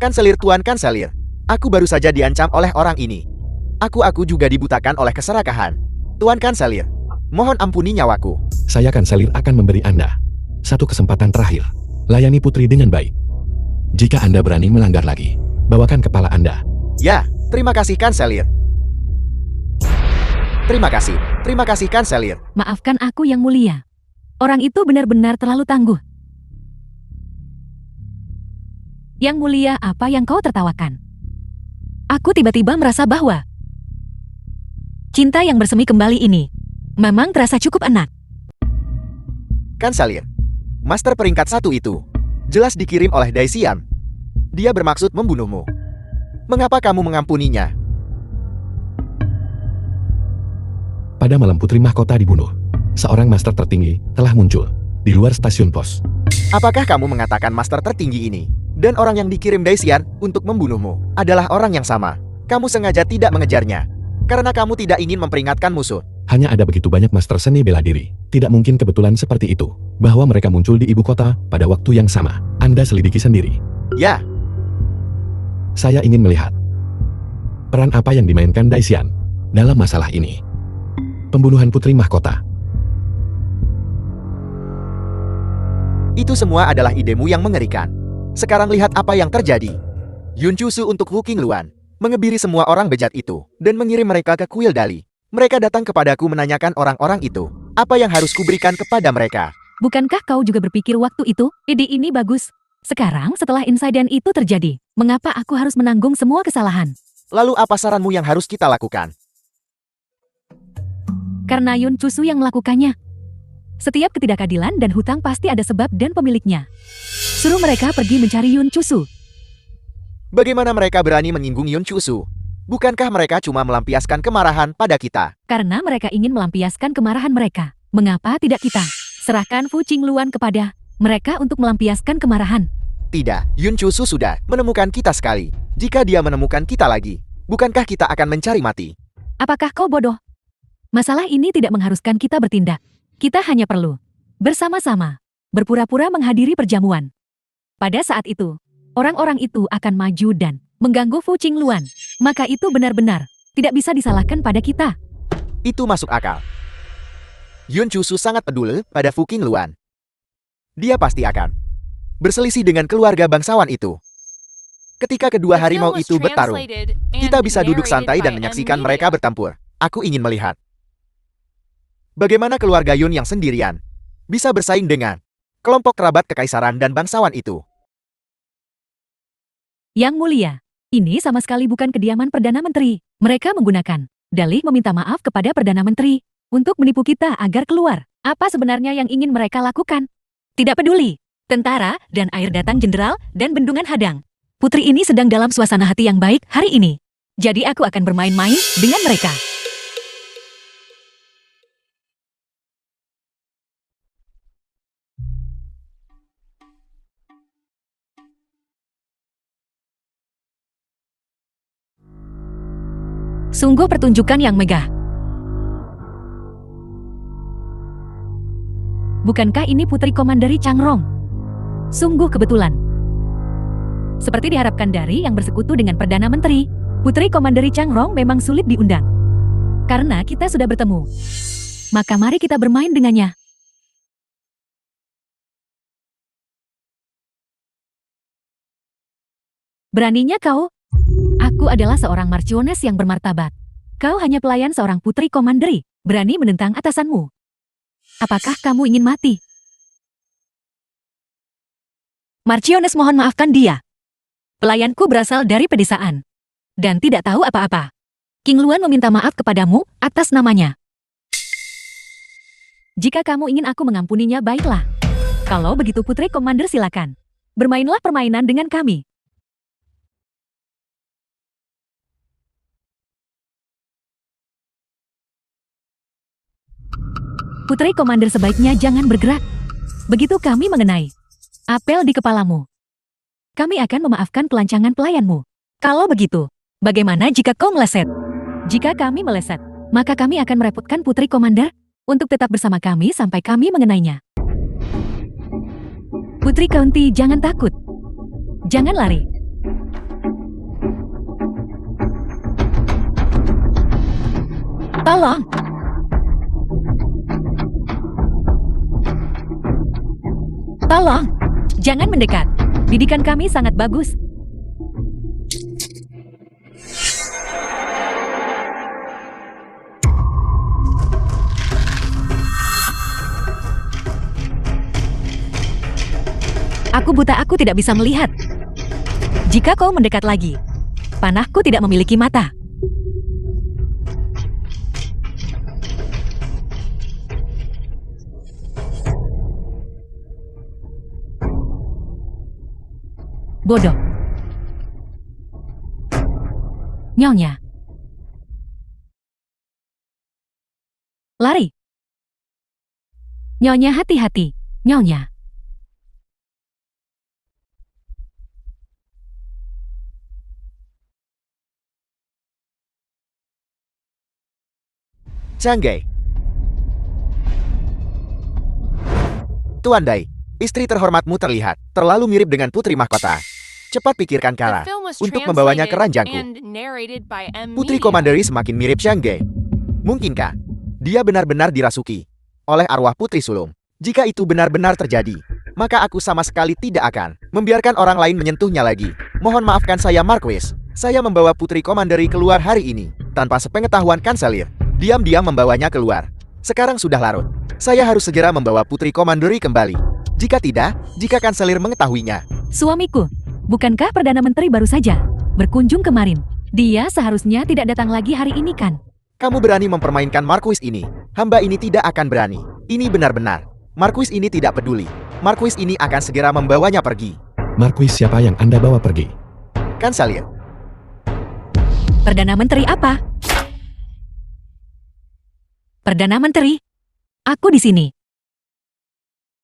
Kanselir Tuan Kanselir, aku baru saja diancam oleh orang ini. Aku juga dibutakan oleh keserakahan. Tuan Kanselir, mohon ampuni nyawaku. Saya kanselir akan memberi Anda satu kesempatan terakhir. Layani putri dengan baik. Jika Anda berani melanggar lagi, bawakan kepala Anda. Ya, terima kasih Kanselir. Terima kasih Kanselir. Maafkan aku yang mulia. Orang itu benar-benar terlalu tangguh. Yang mulia, apa yang kau tertawakan? Aku tiba-tiba merasa bahwa cinta yang bersemi kembali ini memang terasa cukup enak. Kanselir, master peringkat 1 itu jelas dikirim oleh Daisian. Dia bermaksud membunuhmu. Mengapa kamu mengampuninya? Pada malam putri mahkota dibunuh, seorang master tertinggi telah muncul di luar stasiun pos. Apakah kamu mengatakan master tertinggi ini dan orang yang dikirim Daisian untuk membunuhmu adalah orang yang sama? Kamu sengaja tidak mengejarnya karena kamu tidak ingin memperingatkan musuh. Hanya ada begitu banyak master seni bela diri. Tidak mungkin kebetulan seperti itu, bahwa mereka muncul di ibu kota pada waktu yang sama. Anda selidiki sendiri. Ya, Saya ingin melihat peran apa yang dimainkan Daisian dalam masalah ini. Pembunuhan putri mahkota. itu semua adalah idemu yang mengerikan. Sekarang lihat apa yang terjadi. Yun Chusu untuk Wu Qingluan mengebiri semua orang bejat itu dan mengirim mereka ke kuil Dali. Mereka datang kepadaku menanyakan orang-orang itu apa yang harus kuberikan kepada mereka. Bukankah kau juga berpikir waktu itu, ide ini bagus? Sekarang setelah insiden itu terjadi, mengapa aku harus menanggung semua kesalahan? Lalu apa saranmu yang harus kita lakukan? Karena Yun Chusu yang melakukannya. Setiap ketidakadilan dan hutang pasti ada sebab dan pemiliknya. Suruh mereka pergi mencari Yun Chusu. Bagaimana mereka berani menyinggung Yun Chusu? Bukankah mereka cuma melampiaskan kemarahan pada kita? Karena mereka ingin melampiaskan kemarahan mereka. Mengapa tidak kita serahkan Fu Qingluan kepada mereka untuk melampiaskan kemarahan? Tidak, Yun Chusu sudah menemukan kita sekali. Jika dia menemukan kita lagi, bukankah kita akan mencari mati? Apakah kau bodoh? Masalah ini tidak mengharuskan kita bertindak. Kita hanya perlu bersama-sama berpura-pura menghadiri perjamuan. Pada saat itu, orang-orang itu akan maju dan mengganggu Fu Qingluan. Maka itu benar-benar tidak bisa disalahkan pada kita. Itu masuk akal. Yun Chusu sangat peduli pada Fu Qingluan. Dia pasti akan berselisih dengan keluarga bangsawan itu. Ketika kedua The harimau film was itu bertarung, translated and kita bisa duduk narrated santai dan by M. menyaksikan Media. mereka bertempur. Aku ingin melihat bagaimana keluarga Yun yang sendirian bisa bersaing dengan kelompok kerabat kekaisaran dan bangsawan itu. Yang mulia, ini sama sekali bukan kediaman Perdana Menteri. Mereka menggunakan dalih meminta maaf kepada Perdana Menteri untuk menipu kita agar keluar. Apa sebenarnya yang ingin mereka lakukan? Tidak peduli. Tentara dan air datang jenderal dan bendungan hadang. Putri ini sedang dalam suasana hati yang baik hari ini. Jadi aku akan bermain-main dengan mereka. Sungguh pertunjukan yang megah. Bukankah ini Putri Komanderi Changrong? Sungguh kebetulan. Seperti diharapkan dari yang bersekutu dengan Perdana Menteri, Putri Komanderi Changrong memang sulit diundang. Karena kita sudah bertemu. Maka mari kita bermain dengannya. Beraninya kau? Aku adalah seorang marchioness yang bermartabat. Kau hanya pelayan seorang Putri Komanderi, berani menentang atasanmu. Apakah kamu ingin mati? Marchioness mohon maafkan dia. Pelayanku berasal dari pedesaan. Dan tidak tahu apa-apa. King Luan meminta maaf kepadamu atas namanya. Jika kamu ingin aku mengampuninya, baiklah. Kalau begitu Putri Komander silakan. Bermainlah permainan dengan kami. Putri Komander sebaiknya jangan bergerak. Begitu kami mengenai apel di kepalamu, kami akan memaafkan pelancangan pelayanmu. Kalau begitu, bagaimana jika kau meleset? Jika kami meleset, maka kami akan merepotkan Putri Komander untuk tetap bersama kami sampai kami mengenainya. Putri County, jangan takut. Jangan lari. Tolong. Tolong, jangan mendekat. Bidikan kami sangat bagus. Aku buta, aku tidak bisa melihat. Jika kau mendekat lagi, panahku tidak memiliki mata. Bodoh. Nyonya. Lari. Nyonya, hati-hati. Nyonya. Changge. Tuan Dai, istri terhormatmu terlihat terlalu mirip dengan putri mahkota. Cepat pikirkan The Kala film was untuk membawanya ke translated ranjangku. and narrated by M. Putri Media. Komanderi semakin mirip Changge. Mungkinkah dia benar-benar dirasuki oleh arwah Putri Sulung? Jika itu benar-benar terjadi, maka aku sama sekali tidak akan membiarkan orang lain menyentuhnya lagi. Mohon maafkan saya, Marquis. Saya membawa Putri Komanderi keluar hari ini tanpa sepengetahuan Kanselir. Diam-diam membawanya keluar. Sekarang sudah larut. Saya harus segera membawa Putri Komanderi kembali. Jika tidak, jika Kanselir mengetahuinya. Suamiku, bukankah Perdana Menteri baru saja berkunjung kemarin? Dia seharusnya tidak datang lagi hari ini kan? Kamu berani mempermainkan Marquis ini. Hamba ini tidak akan berani. Ini benar-benar. Marquis ini tidak peduli. Marquis ini akan segera membawanya pergi. Marquis siapa yang Anda bawa pergi? Kanselir. Perdana Menteri apa? Perdana Menteri? Aku di sini.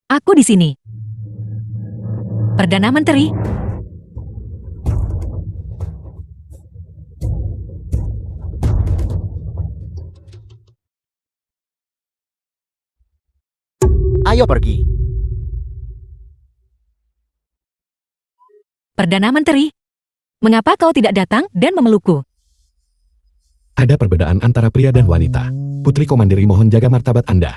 Aku di sini. Perdana Menteri? Ayo pergi. Perdana Menteri? Mengapa kau tidak datang dan memelukku? Ada perbedaan antara pria dan wanita. Putri Komanderi mohon jaga martabat Anda.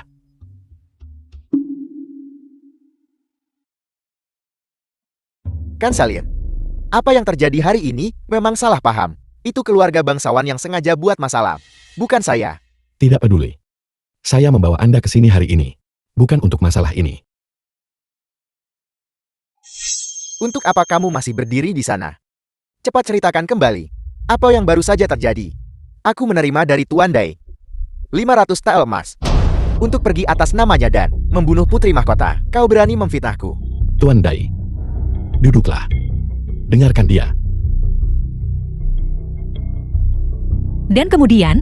Kanselir. Apa yang terjadi hari ini memang salah paham. Itu keluarga bangsawan yang sengaja buat masalah. Bukan saya. Tidak peduli. Saya membawa Anda ke sini hari ini. Bukan untuk masalah ini. Untuk apa kamu masih berdiri di sana? Cepat ceritakan kembali. Apa yang baru saja terjadi? Aku menerima dari Tuan Dai 500 tel emas untuk pergi atas namanya dan membunuh putri mahkota. Kau berani memfitnahku. Tuan Dai, duduklah. Dengarkan dia. Dan kemudian,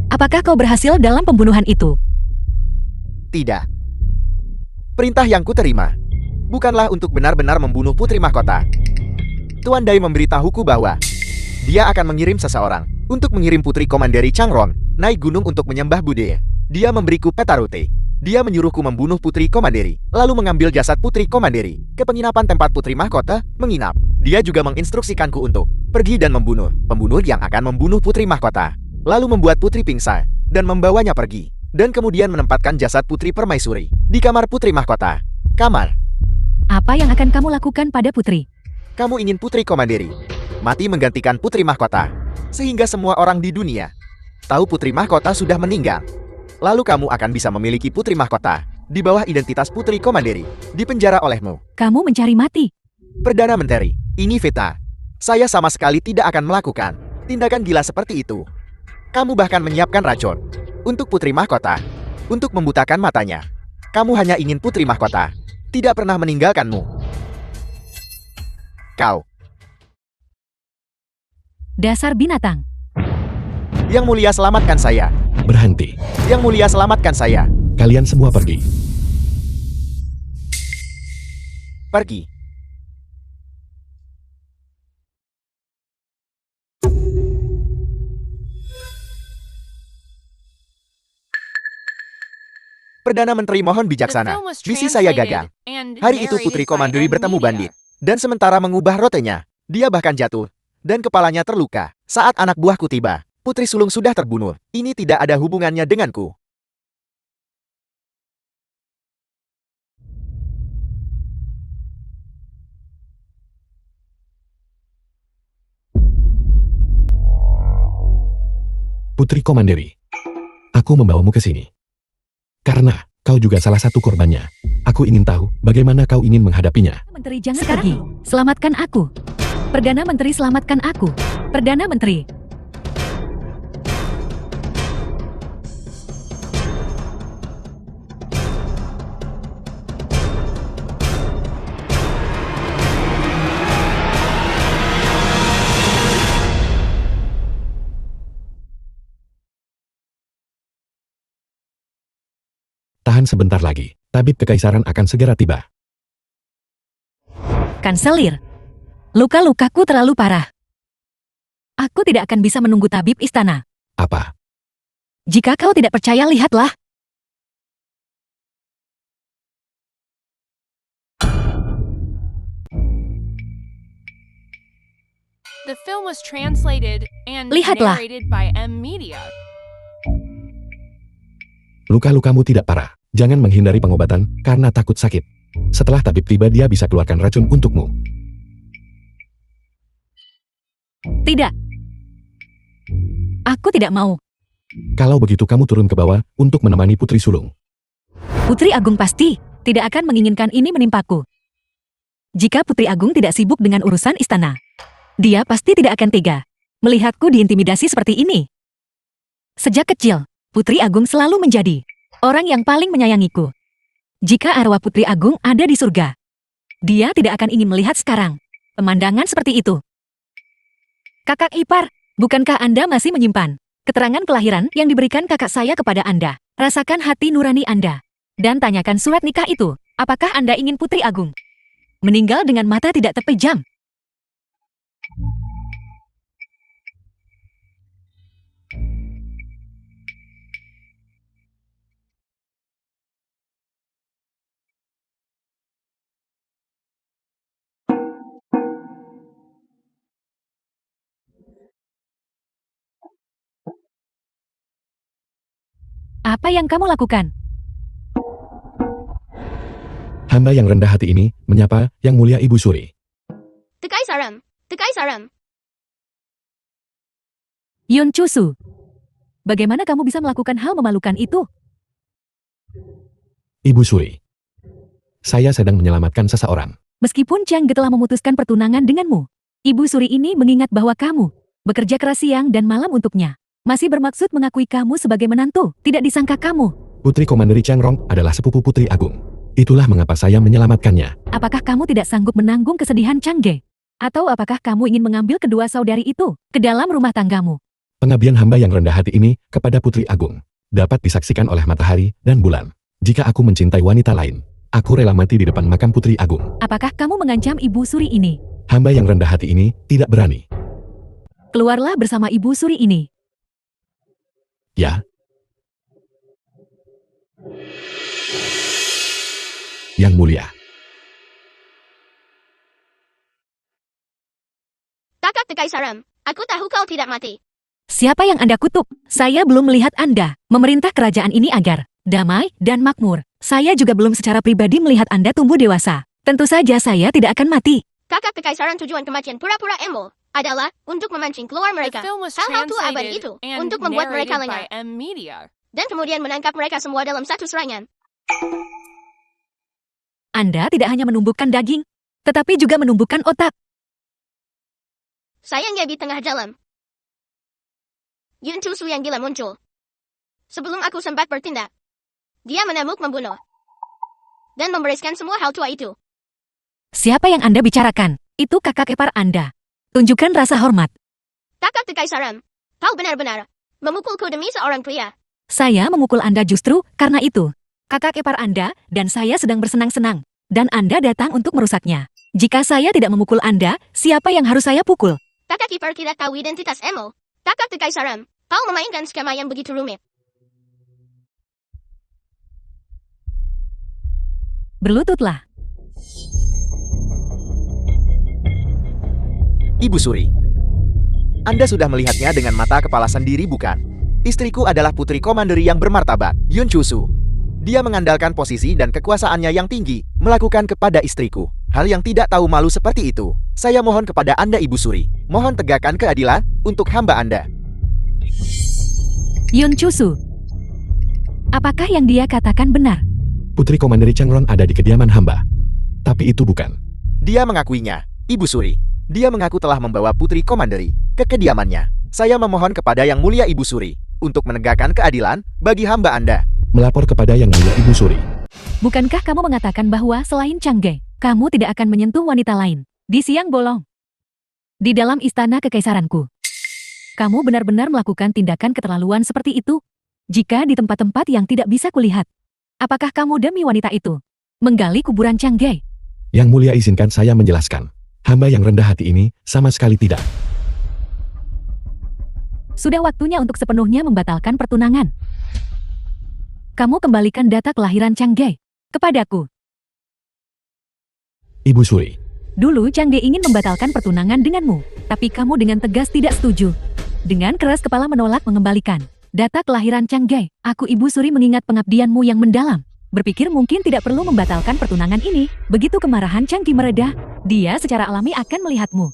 apakah kau berhasil dalam pembunuhan itu? Tidak. Perintah yang kuterima bukanlah untuk benar-benar membunuh putri mahkota. Tuan Dai memberitahuku bahwa dia akan mengirim seseorang untuk mengirim putri Komanderi Changron naik gunung untuk menyembah Buddha. Dia memberiku peta rute. Dia menyuruhku membunuh putri Komanderi, lalu mengambil jasad putri Komanderi ke penginapan tempat putri mahkota menginap. Dia juga menginstruksikanku untuk pergi dan membunuh pembunuh yang akan membunuh putri mahkota, lalu membuat putri pingsan dan membawanya pergi, dan kemudian menempatkan jasad putri permaisuri di kamar putri mahkota. Kamar. Apa yang akan kamu lakukan pada putri? Kamu ingin putri Komanderi mati menggantikan putri mahkota, sehingga semua orang di dunia tahu putri mahkota sudah meninggal. Lalu kamu akan bisa memiliki putri mahkota di bawah identitas putri Komanderi, dipenjara olehmu. Kamu mencari mati. Perdana Menteri, ini Veta. Saya sama sekali tidak akan melakukan tindakan gila seperti itu. Kamu bahkan menyiapkan racun untuk putri mahkota, untuk membutakan matanya. Kamu hanya ingin putri mahkota, tidak pernah meninggalkanmu. Kau. Dasar binatang. Yang mulia selamatkan saya. Berhenti. Yang mulia selamatkan saya. Kalian semua pergi. Pergi. Perdana Menteri mohon The bijaksana. film was Misi saya translated gagal. and Hari itu Putri narrated by Komanderi M bertemu Media. bandit. Dan sementara mengubah rotenya, dia bahkan jatuh. Dan kepalanya terluka. Saat anak buahku tiba, Putri Sulung sudah terbunuh. Ini tidak ada hubungannya denganku. Putri Komanderi, aku membawamu ke sini. Karena kau juga salah satu korbannya. Aku ingin tahu bagaimana kau ingin menghadapinya. Menteri jangan pergi. Selamatkan aku. Perdana Menteri selamatkan aku. Perdana Menteri. Tahan sebentar lagi. Tabib kekaisaran akan segera tiba. Kanselir. Luka-lukaku terlalu parah. Aku tidak akan bisa menunggu tabib istana. Apa? Jika kau tidak percaya, lihatlah. The film was translated and Lihatlah. narrated by M Media. Luka-lukamu tidak parah. Jangan menghindari pengobatan karena takut sakit. Setelah tabib tiba, dia bisa keluarkan racun untukmu. Tidak. Aku tidak mau. Kalau begitu kamu turun ke bawah untuk menemani Putri Sulung. Putri Agung pasti tidak akan menginginkan ini menimpaku. Jika Putri Agung tidak sibuk dengan urusan istana, dia pasti tidak akan tega melihatku diintimidasi seperti ini. Sejak kecil, Putri Agung selalu menjadi orang yang paling menyayangiku. Jika arwah Putri Agung ada di surga, dia tidak akan ingin melihat sekarang pemandangan seperti itu. Kakak ipar, bukankah Anda masih menyimpan keterangan kelahiran yang diberikan kakak saya kepada Anda? Rasakan hati nurani Anda. Dan tanyakan surat nikah itu, apakah Anda ingin Putri Agung meninggal dengan mata tidak terpejam? Apa yang kamu lakukan? Hamba yang rendah hati ini menyapa Yang Mulia Ibu Suri. Kekaisaran, Kekaisaran. Yun Chusu, bagaimana kamu bisa melakukan hal memalukan itu? Ibu Suri. Saya sedang menyelamatkan seseorang. Meskipun Chang Ge telah memutuskan pertunangan denganmu, Ibu Suri ini mengingat bahwa kamu bekerja keras siang dan malam untuknya. Masih bermaksud mengakui kamu sebagai menantu, tidak disangka kamu. Putri Komanderi Chang Rong adalah sepupu Putri Agung. Itulah mengapa saya menyelamatkannya. Apakah kamu tidak sanggup menanggung kesedihan Chang Ge? Atau apakah kamu ingin mengambil kedua saudari itu ke dalam rumah tanggamu? Pengabdian hamba yang rendah hati ini kepada Putri Agung dapat disaksikan oleh matahari dan bulan. Jika aku mencintai wanita lain, aku rela mati di depan makam Putri Agung. Apakah kamu mengancam Ibu Suri ini? Hamba yang rendah hati ini tidak berani. Keluarlah bersama Ibu Suri ini. Ya. Yang mulia. Kakak Kekaisaran, aku tahu kau tidak mati. Siapa yang Anda kutuk? Saya belum melihat Anda memerintah kerajaan ini agar damai dan makmur. Saya juga belum secara pribadi melihat Anda tumbuh dewasa. Tentu saja saya tidak akan mati. Kakak Kekaisaran, tujuan kematian pura-pura emo adalah untuk memancing keluar The mereka. film was Hal-hal tua abadi translated itu and untuk membuat mereka narrated by lengah. M Media. Dan kemudian menangkap mereka semua dalam satu serangan. Anda tidak hanya menumbuhkan daging, tetapi juga menumbuhkan otak. Sayangnya di tengah jalan, Yun Chusu yang gila muncul. Sebelum aku sempat bertindak, dia menamuk membunuh dan membereskan semua hal tua itu. Siapa yang Anda bicarakan? Itu kakak ipar Anda. Tunjukkan rasa hormat. Kakak Kekaisaran, kau benar-benar memukulku demi seorang pria. Saya memukul Anda justru karena itu. Kakak ipar Anda dan saya sedang bersenang-senang, dan Anda datang untuk merusaknya. Jika saya tidak memukul Anda, siapa yang harus saya pukul? Kakak ipar tidak tahu identitas Emo. Kakak Kekaisaran, kau memainkan skema yang begitu rumit. Berlututlah. Ibu Suri. Anda sudah melihatnya dengan mata kepala sendiri bukan? Istriku adalah putri komanderi yang bermartabat, Yun Chusu. Dia mengandalkan posisi dan kekuasaannya yang tinggi, melakukan kepada istriku hal yang tidak tahu malu seperti itu. Saya mohon kepada Anda Ibu Suri, mohon tegakkan keadilan untuk hamba Anda. Yun Chusu. Apakah yang dia katakan benar? Putri Komanderi Chang Rong ada di kediaman hamba. Tapi itu bukan. Dia mengakuinya, Ibu Suri. Dia mengaku telah membawa putri komanderi ke kediamannya. Saya memohon kepada Yang Mulia Ibu Suri untuk menegakkan keadilan bagi hamba Anda. Melapor kepada Yang Mulia Ibu Suri. Bukankah kamu mengatakan bahwa selain Chang Ge, kamu tidak akan menyentuh wanita lain di siang bolong di dalam istana kekaisaranku? Kamu benar-benar melakukan tindakan keterlaluan seperti itu? Jika di tempat-tempat yang tidak bisa kulihat, apakah kamu demi wanita itu menggali kuburan Chang Ge? Yang Mulia izinkan saya menjelaskan. Hamba yang rendah hati ini sama sekali tidak. Sudah waktunya untuk sepenuhnya membatalkan pertunangan. Kamu kembalikan data kelahiran Chang Ge kepadaku. Ibu Suri. Dulu Chang Ge ingin membatalkan pertunangan denganmu, tapi kamu dengan tegas tidak setuju. Dengan keras kepala menolak mengembalikan data kelahiran Chang Ge. Aku Ibu Suri mengingat pengabdianmu yang mendalam. Berpikir mungkin tidak perlu membatalkan pertunangan ini. Begitu kemarahan Chang Ge mereda, dia secara alami akan melihatmu.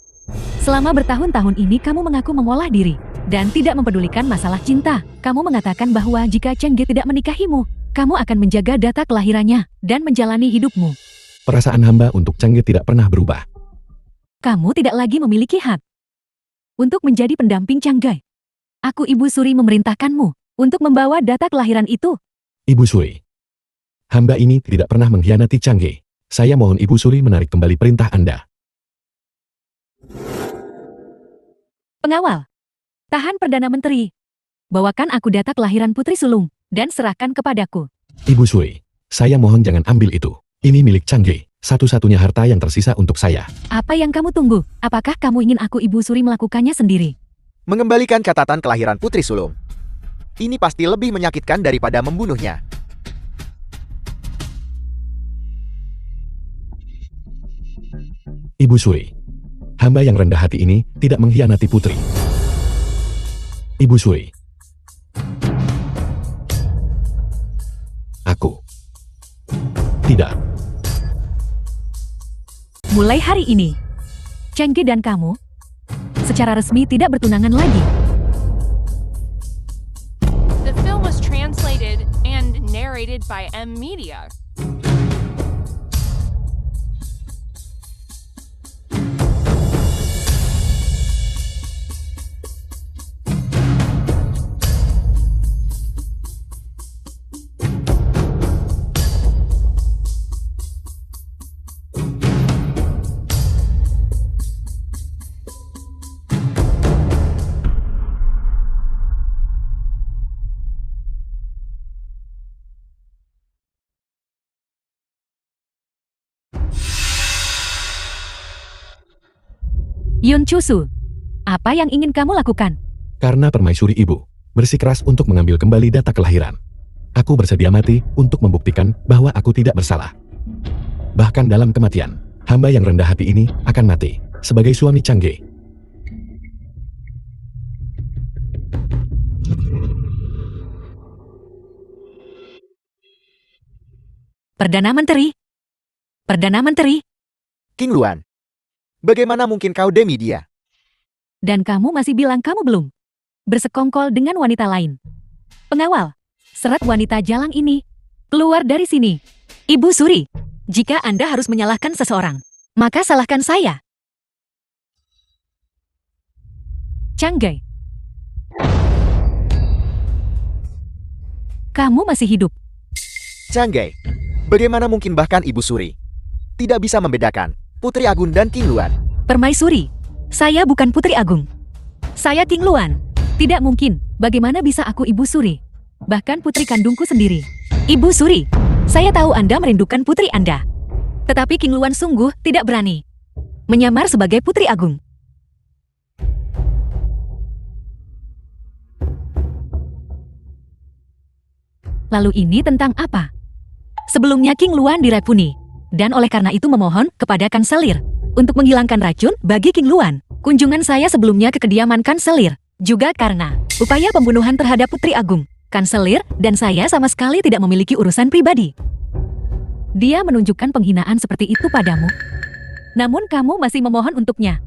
Selama bertahun-tahun ini kamu mengaku mengolah diri dan tidak mempedulikan masalah cinta. Kamu mengatakan bahwa jika Chang Ge tidak menikahimu, kamu akan menjaga data kelahirannya dan menjalani hidupmu. Perasaan hamba untuk Chang Ge tidak pernah berubah. Kamu tidak lagi memiliki hak untuk menjadi pendamping Chang Ge. Aku Ibu Suri memerintahkanmu untuk membawa data kelahiran itu. Ibu Suri. Hamba ini tidak pernah mengkhianati Chang Ge. Saya mohon Ibu Suri menarik kembali perintah Anda. Pengawal, tahan Perdana Menteri. Bawakan aku data kelahiran Putri Sulung dan serahkan kepadaku. Ibu Suri, saya mohon jangan ambil itu. Ini milik Chang Ge, satu-satunya harta yang tersisa untuk saya. Apa yang kamu tunggu? Apakah kamu ingin aku Ibu Suri melakukannya sendiri? Mengembalikan catatan kelahiran Putri Sulung. Ini pasti lebih menyakitkan daripada membunuhnya. Ibu Suri. Hamba yang rendah hati ini tidak mengkhianati putri. Ibu Suri. Aku. Tidak. Mulai hari ini, Chang Ge dan kamu secara resmi tidak bertunangan lagi. The film was translated and narrated by M Media. Yun Chusu, apa yang ingin kamu lakukan? Karena permaisuri ibu bersikeras untuk mengambil kembali data kelahiran. Aku bersedia mati untuk membuktikan bahwa aku tidak bersalah. Bahkan dalam kematian, hamba yang rendah hati ini akan mati sebagai suami Changge. Perdana Menteri. Perdana Menteri, King Luan. Bagaimana mungkin kau demi dia? dan kamu masih bilang kamu belum bersekongkol dengan wanita lain. Pengawal, seret wanita jalang ini. Keluar dari sini. Ibu Suri, jika Anda harus menyalahkan seseorang, maka salahkan saya. Changge, kamu masih hidup. Changge. Bagaimana mungkin bahkan Ibu Suri tidak bisa membedakan Putri Agung dan King Luan? Permaisuri, saya bukan Putri Agung. Saya King Luan. Tidak mungkin, bagaimana bisa aku Ibu Suri? Bahkan putri kandungku sendiri. Ibu Suri, saya tahu Anda merindukan putri Anda. Tetapi King Luan sungguh tidak berani menyamar sebagai Putri Agung. Lalu ini tentang apa? Sebelumnya King Luan diracuni, dan oleh karena itu memohon kepada kanselir untuk menghilangkan racun bagi King Luan. Kunjungan saya sebelumnya ke kediaman kanselir, juga karena upaya pembunuhan terhadap Putri Agung. Kanselir dan saya sama sekali tidak memiliki urusan pribadi. Dia menunjukkan penghinaan seperti itu padamu. Namun kamu masih memohon untuknya.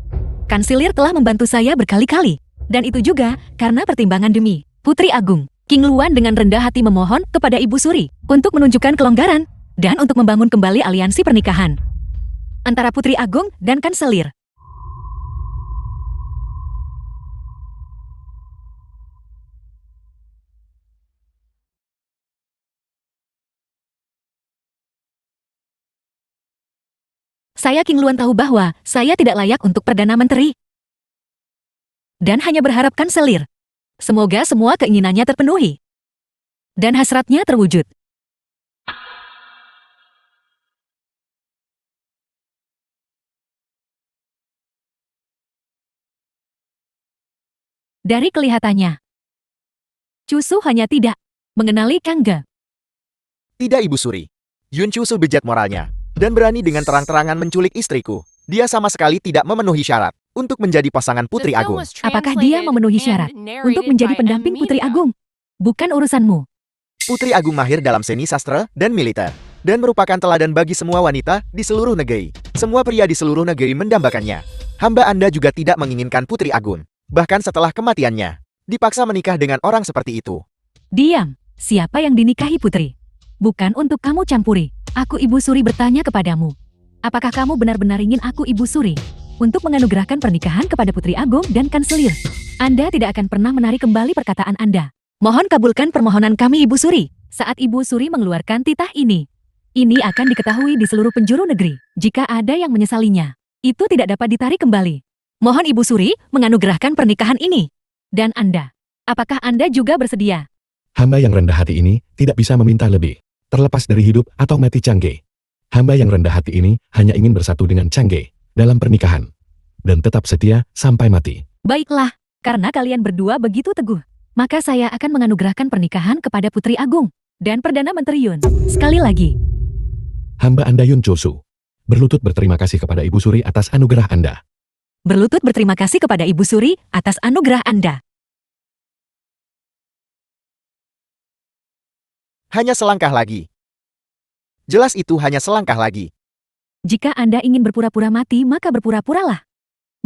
Kanselir telah membantu saya berkali-kali. Dan itu juga karena pertimbangan demi Putri Agung. King Luan dengan rendah hati memohon kepada Ibu Suri untuk menunjukkan kelonggaran dan untuk membangun kembali aliansi pernikahan antara Putri Agung dan Kanselir. Saya King Luan tahu bahwa saya tidak layak untuk Perdana Menteri. Dan hanya berharap Kanselir. Semoga semua keinginannya terpenuhi. Dan hasratnya terwujud. Dari kelihatannya, Chusu hanya tidak mengenali Kangge. Tidak Ibu Suri. Yun Chusu bejat moralnya dan berani dengan terang-terangan menculik istriku. Dia sama sekali tidak memenuhi syarat untuk menjadi pasangan Putri The film Agung. was Apakah dia translated memenuhi and syarat untuk narrated menjadi by pendamping M Putri Media. Agung? Bukan urusanmu. Putri Agung mahir dalam seni sastra dan militer, dan merupakan teladan bagi semua wanita di seluruh negeri. Semua pria di seluruh negeri mendambakannya. Hamba Anda juga tidak menginginkan Putri Agung. Bahkan setelah kematiannya, dipaksa menikah dengan orang seperti itu. Diam. Siapa yang dinikahi Putri? Bukan untuk kamu campuri. Aku Ibu Suri bertanya kepadamu. Apakah kamu benar-benar ingin aku Ibu Suri untuk menganugerahkan pernikahan kepada Putri Agung dan Kanselir? Anda tidak akan pernah menarik kembali perkataan Anda. Mohon kabulkan permohonan kami Ibu Suri. Saat Ibu Suri mengeluarkan titah ini akan diketahui di seluruh penjuru negeri. Jika ada yang menyesalinya, itu tidak dapat ditarik kembali. Mohon Ibu Suri menganugerahkan pernikahan ini. Dan Anda, apakah Anda juga bersedia? Hamba yang rendah hati ini tidak bisa meminta lebih, terlepas dari hidup atau mati Changge. Hamba yang rendah hati ini hanya ingin bersatu dengan Changge dalam pernikahan dan tetap setia sampai mati. Baiklah, karena kalian berdua begitu teguh, maka saya akan menganugerahkan pernikahan kepada Putri Agung dan Perdana Menteri Yun. Sekali lagi, Hamba Anda Yun Chosu berlutut berterima kasih kepada Ibu Suri atas anugerah Anda. berlutut berterima kasih kepada Ibu Suri atas anugerah Anda. Hanya selangkah lagi. Jelas itu hanya selangkah lagi. Jika Anda ingin berpura-pura mati, maka berpura-puralah.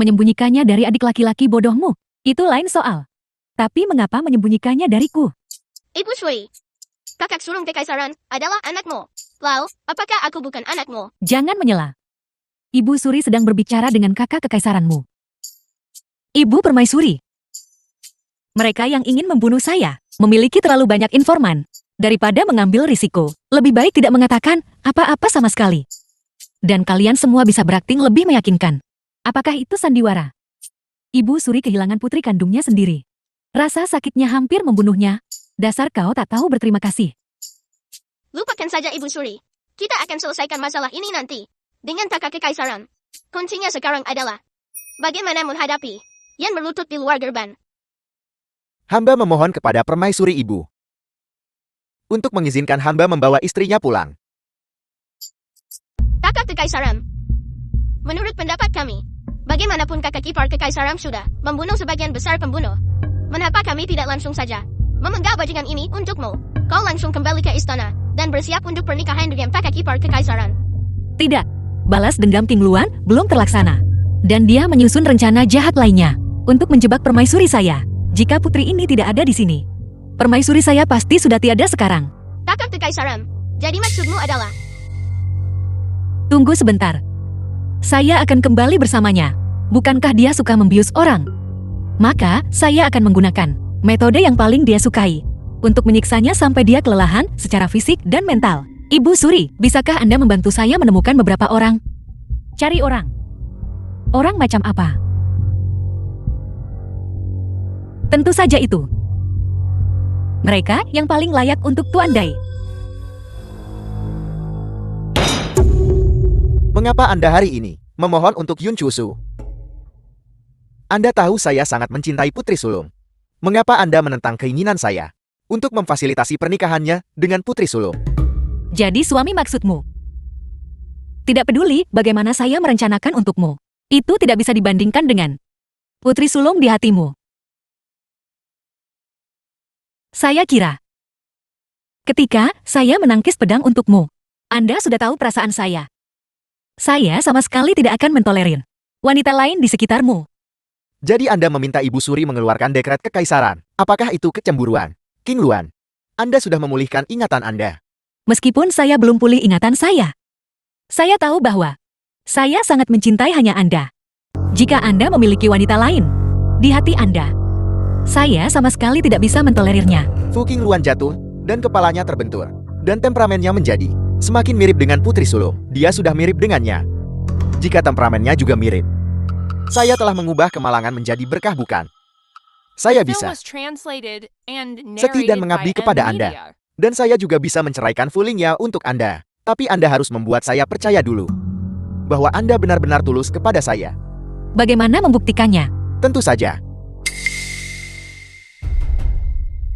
Menyembunyikannya dari adik laki-laki bodohmu, itu lain soal. Tapi mengapa menyembunyikannya dariku? Ibu Suri, kakak sulung kekaisaran adalah anakmu. Lalu, apakah aku bukan anakmu? Jangan menyela. Ibu Suri sedang berbicara dengan kakak kekaisaranmu. Ibu Permaisuri. Mereka yang ingin membunuh saya, memiliki terlalu banyak informan. Daripada mengambil risiko, lebih baik tidak mengatakan apa-apa sama sekali. Dan kalian semua bisa berakting lebih meyakinkan. Apakah itu sandiwara? Ibu Suri kehilangan putri kandungnya sendiri. Rasa sakitnya hampir membunuhnya. Dasar kau tak tahu berterima kasih. Lupakan saja Ibu Suri. Kita akan selesaikan masalah ini nanti. Dengan kakak kekaisaran. Kuncinya sekarang adalah bagaimana menghadapi yang berlutut di luar gerbang. Hamba memohon kepada Permaisuri Ibu untuk mengizinkan hamba membawa istrinya pulang. Kakak kekaisaran. Menurut pendapat kami, bagaimanapun kakak ipar kekaisaran sudah membunuh sebagian besar pembunuh. Mengapa kami tidak langsung saja memenggal bajingan ini untukmu? Kau langsung kembali ke istana dan bersiap untuk pernikahan dengan kakak ipar kekaisaran. Tidak. Balas dendam King Luan belum terlaksana. Dan dia menyusun rencana jahat lainnya untuk menjebak permaisuri saya. Jika putri ini tidak ada di sini, permaisuri saya pasti sudah tiada sekarang. Kakak kekaisaran, jadi maksudmu adalah... Tunggu sebentar. Saya akan kembali bersamanya. Bukankah dia suka membius orang? Maka, saya akan menggunakan metode yang paling dia sukai untuk menyiksanya sampai dia kelelahan secara fisik dan mental. Ibu Suri, bisakah Anda membantu saya menemukan beberapa orang? Cari orang. Orang macam apa? Tentu saja itu. Mereka yang paling layak untuk Tuan Dai. Mengapa Anda hari ini memohon untuk Yun Chusu? Anda tahu saya sangat mencintai putri sulung. Mengapa Anda menentang keinginan saya untuk memfasilitasi pernikahannya dengan putri sulung? Jadi suami maksudmu? Tidak peduli bagaimana saya merencanakan untukmu. Itu tidak bisa dibandingkan dengan putri sulung di hatimu. Saya kira, ketika saya menangkis pedang untukmu, Anda sudah tahu perasaan saya. Saya sama sekali tidak akan mentolerir wanita lain di sekitarmu. Jadi Anda meminta Ibu Suri mengeluarkan dekret kekaisaran. Apakah itu kecemburuan? King Luan, Anda sudah memulihkan ingatan Anda. Meskipun saya belum pulih ingatan saya tahu bahwa saya sangat mencintai hanya Anda. Jika Anda memiliki wanita lain di hati Anda, saya sama sekali tidak bisa mentolerirnya. Fu King Luan jatuh dan kepalanya terbentur. Dan temperamennya menjadi semakin mirip dengan putri sulung. Dia sudah mirip dengannya. Jika temperamennya juga mirip, saya telah mengubah kemalangan menjadi berkah bukan? Saya The film bisa was translated and setia dan narrated mengabdi by kepada M Anda. Media. Dan saya juga bisa menceraikan Fulingya untuk Anda. Tapi Anda harus membuat saya percaya dulu bahwa Anda benar-benar tulus kepada saya. Bagaimana membuktikannya? Tentu saja.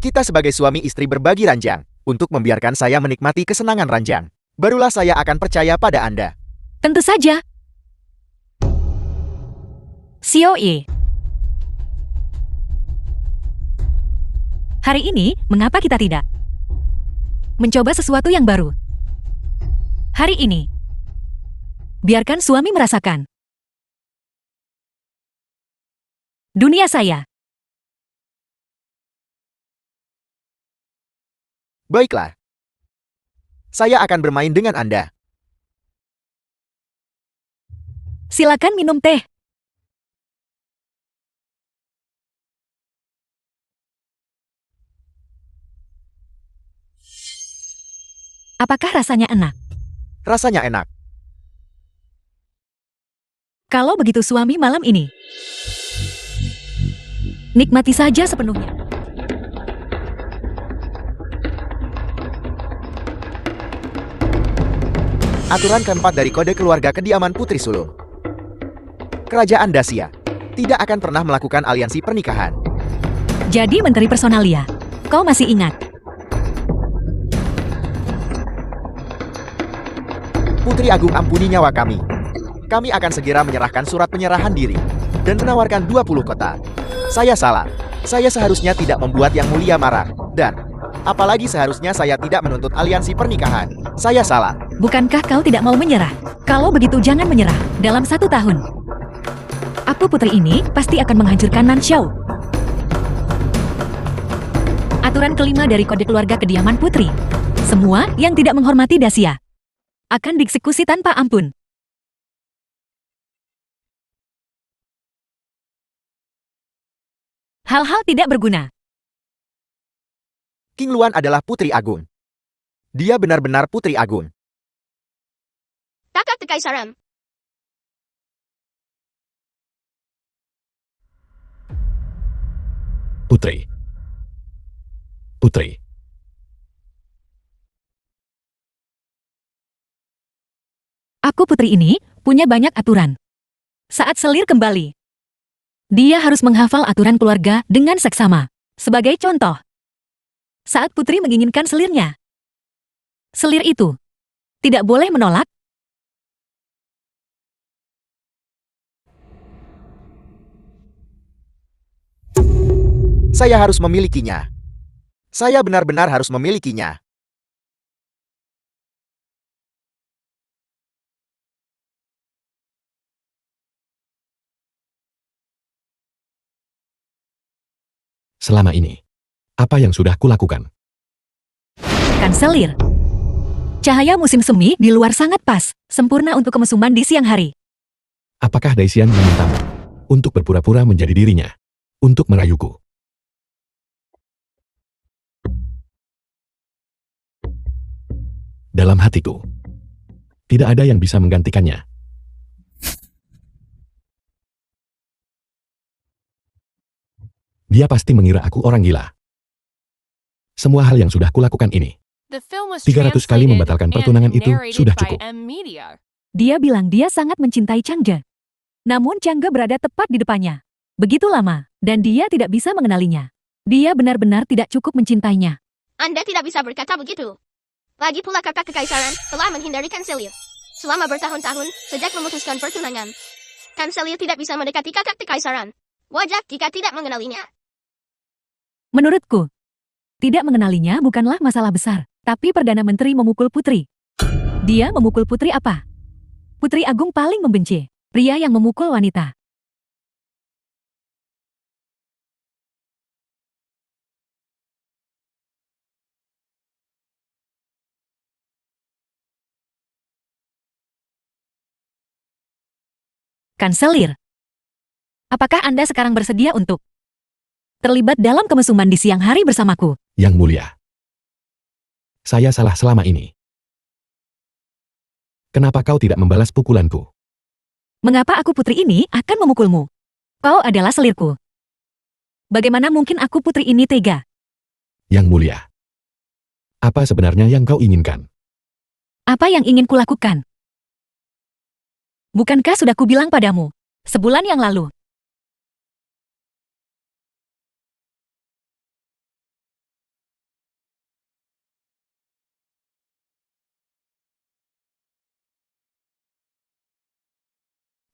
Kita sebagai suami istri berbagi ranjang untuk membiarkan saya menikmati kesenangan ranjang. Barulah saya akan percaya pada Anda. Tentu saja. Xiao-Ye. Hari ini, mengapa kita tidak mencoba sesuatu yang baru? Hari ini, biarkan suami merasakan dunia saya. Baiklah. Saya akan bermain dengan Anda. Silakan minum teh. Apakah rasanya enak? Rasanya enak. Kalau begitu suami malam ini, nikmati saja sepenuhnya. Aturan keempat dari kode keluarga kediaman putri sulung. Kerajaan Dacia tidak akan pernah melakukan aliansi pernikahan. Jadi Menteri Personalia, kau masih ingat? Putri Agung, ampuni nyawa kami. Kami akan segera menyerahkan surat penyerahan diri dan menawarkan 20 kota. Saya salah. Saya seharusnya tidak membuat Yang Mulia marah. Dan apalagi seharusnya saya tidak menuntut aliansi pernikahan. Saya salah. Bukankah kau tidak mau menyerah? Kalau begitu jangan menyerah dalam 1 tahun. Aku putri ini pasti akan menghancurkan Nanxiao. Aturan kelima dari kode keluarga kediaman putri. Semua yang tidak menghormati Dacia akan dieksekusi tanpa ampun. Hal-hal tidak berguna. King Luan adalah putri agung. Dia benar-benar putri agung. Takat kekaisaran. Putri. Putri. Aku putri ini punya banyak aturan. Saat selir kembali, dia harus menghafal aturan keluarga dengan seksama. Sebagai contoh, saat putri menginginkan selirnya, selir itu tidak boleh menolak. Saya harus memilikinya. Saya benar-benar harus memilikinya. Selama ini, apa yang sudah kulakukan? Kanselir. Cahaya musim semi di luar sangat pas, sempurna untuk kemesuman di siang hari. Apakah Daisian memintamu untuk berpura-pura menjadi dirinya, untuk merayuku? Dalam hatiku, tidak ada yang bisa menggantikannya. Dia pasti mengira aku orang gila. Semua hal yang sudah kulakukan ini, The film was 300 kali translated membatalkan and pertunangan itu narrated sudah by cukup. M Media. Dia bilang dia sangat mencintai Changge. Namun Changge berada tepat di depannya. Begitu lama, dan dia tidak bisa mengenalinya. Dia benar-benar tidak cukup mencintainya. Anda tidak bisa berkata begitu. Lagi pula kakak kekaisaran telah menghindari kanselir. Selama bertahun-tahun, sejak memutuskan pertunangan. Kanselir tidak bisa mendekati kakak kekaisaran. Wajar jika tidak mengenalinya. Menurutku, tidak mengenalinya bukanlah masalah besar. Tapi Perdana Menteri memukul putri. Dia memukul putri apa? Putri Agung paling membenci pria yang memukul wanita. Kanselir, apakah Anda sekarang bersedia untuk terlibat dalam kemesuman di siang hari bersamaku? Yang mulia, saya salah selama ini. Kenapa kau tidak membalas pukulanku? Mengapa aku putri ini akan memukulmu? Kau adalah selirku. Bagaimana mungkin aku putri ini tega? Yang mulia, apa sebenarnya yang kau inginkan? Apa yang ingin kulakukan? Bukankah sudah kubilang padamu sebulan yang lalu?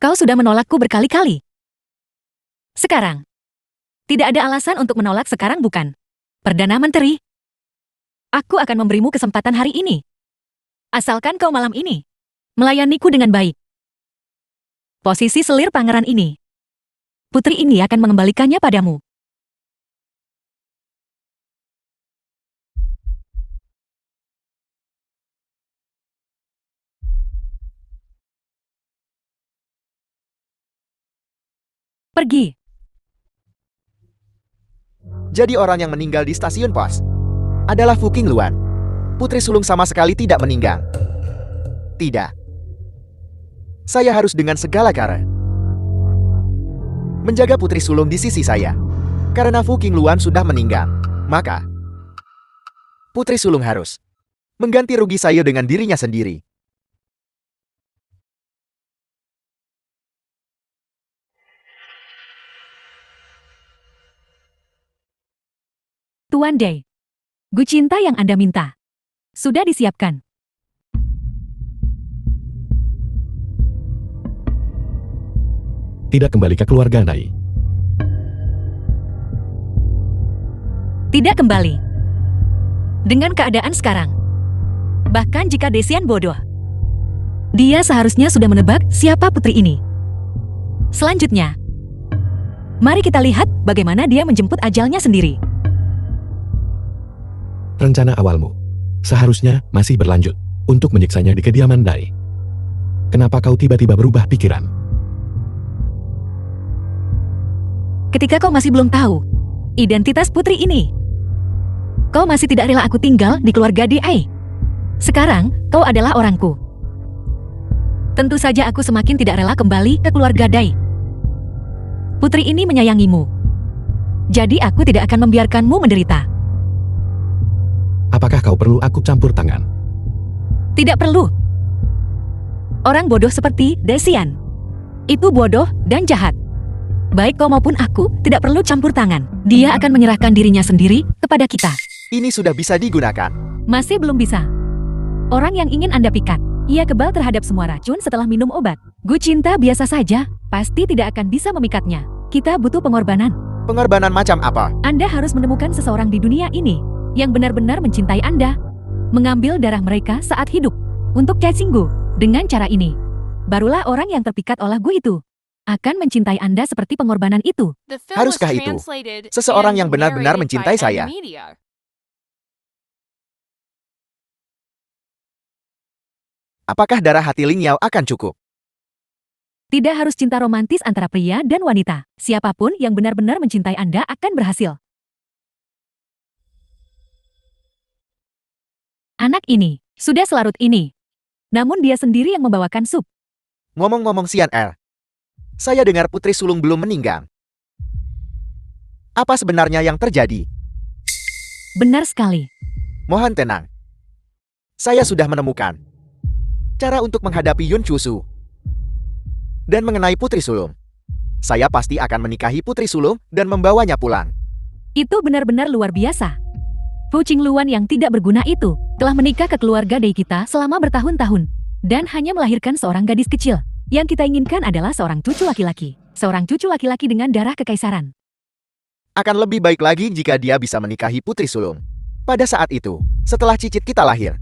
Kau sudah menolakku berkali-kali. Sekarang, tidak ada alasan untuk menolak sekarang bukan? Perdana Menteri, aku akan memberimu kesempatan hari ini. Asalkan kau malam ini melayaniku dengan baik. Posisi selir pangeran ini, putri ini akan mengembalikannya padamu. Pergi. Jadi orang yang meninggal di stasiun pos adalah Fu King Luan. Putri sulung sama sekali tidak meninggal. Tidak. Saya harus dengan segala cara menjaga putri sulung di sisi saya. Karena Fu King Luan sudah meninggal, maka putri sulung harus mengganti rugi saya dengan dirinya sendiri. Tuan Day, Gu cinta yang Anda minta sudah disiapkan. Tidak kembali ke keluarga Nai. Tidak kembali. Dengan keadaan sekarang. Bahkan jika Desian bodoh. Dia seharusnya sudah menebak siapa putri ini. Selanjutnya, Mari kita lihat bagaimana dia menjemput ajalnya sendiri. Rencana awalmu seharusnya masih berlanjut untuk menyiksanya di kediaman Dai. Kenapa kau tiba-tiba berubah pikiran? Ketika kau masih belum tahu identitas putri ini, kau masih tidak rela aku tinggal di keluarga Dai. Sekarang, kau adalah orangku. Tentu saja aku semakin tidak rela kembali ke keluarga Dai. Putri ini menyayangimu. Jadi aku tidak akan membiarkanmu menderita. Apakah kau perlu aku campur tangan? Tidak perlu. Orang bodoh seperti Desian itu bodoh dan jahat. Baik kau maupun aku tidak perlu campur tangan. Dia akan menyerahkan dirinya sendiri kepada kita. Ini sudah bisa digunakan. Masih belum bisa. Orang yang ingin Anda pikat, ia kebal terhadap semua racun setelah minum obat. Gu cinta biasa saja, pasti tidak akan bisa memikatnya. Kita butuh pengorbanan. Pengorbanan macam apa? Anda harus menemukan seseorang di dunia ini yang benar-benar mencintai Anda, mengambil darah mereka saat hidup untuk catching Gu. Dengan cara ini, barulah orang yang terpikat oleh Gu itu akan mencintai Anda seperti pengorbanan itu. The film Haruskah was itu translated seseorang and yang benar-benar narrated mencintai by saya? Media. Apakah darah hati Ling Yao akan cukup? Tidak harus cinta romantis antara pria dan wanita. Siapapun yang benar-benar mencintai Anda akan berhasil. Anak ini sudah selarut ini. Namun dia sendiri yang membawakan sup. Ngomong-ngomong Xian Er, saya dengar Putri Sulung belum meninggal. Apa sebenarnya yang terjadi? Benar sekali. Mohon tenang. Saya sudah menemukan cara untuk menghadapi Yun Chusu. Dan mengenai Putri Sulung, saya pasti akan menikahi Putri Sulung dan membawanya pulang. Itu benar-benar luar biasa. Pucing Luan yang tidak berguna itu telah menikah ke keluarga Dai kita selama bertahun-tahun dan hanya melahirkan seorang gadis kecil. Yang kita inginkan adalah seorang cucu laki-laki. Seorang cucu laki-laki dengan darah kekaisaran. Akan lebih baik lagi jika dia bisa menikahi Putri Sulung. Pada saat itu, setelah cicit kita lahir,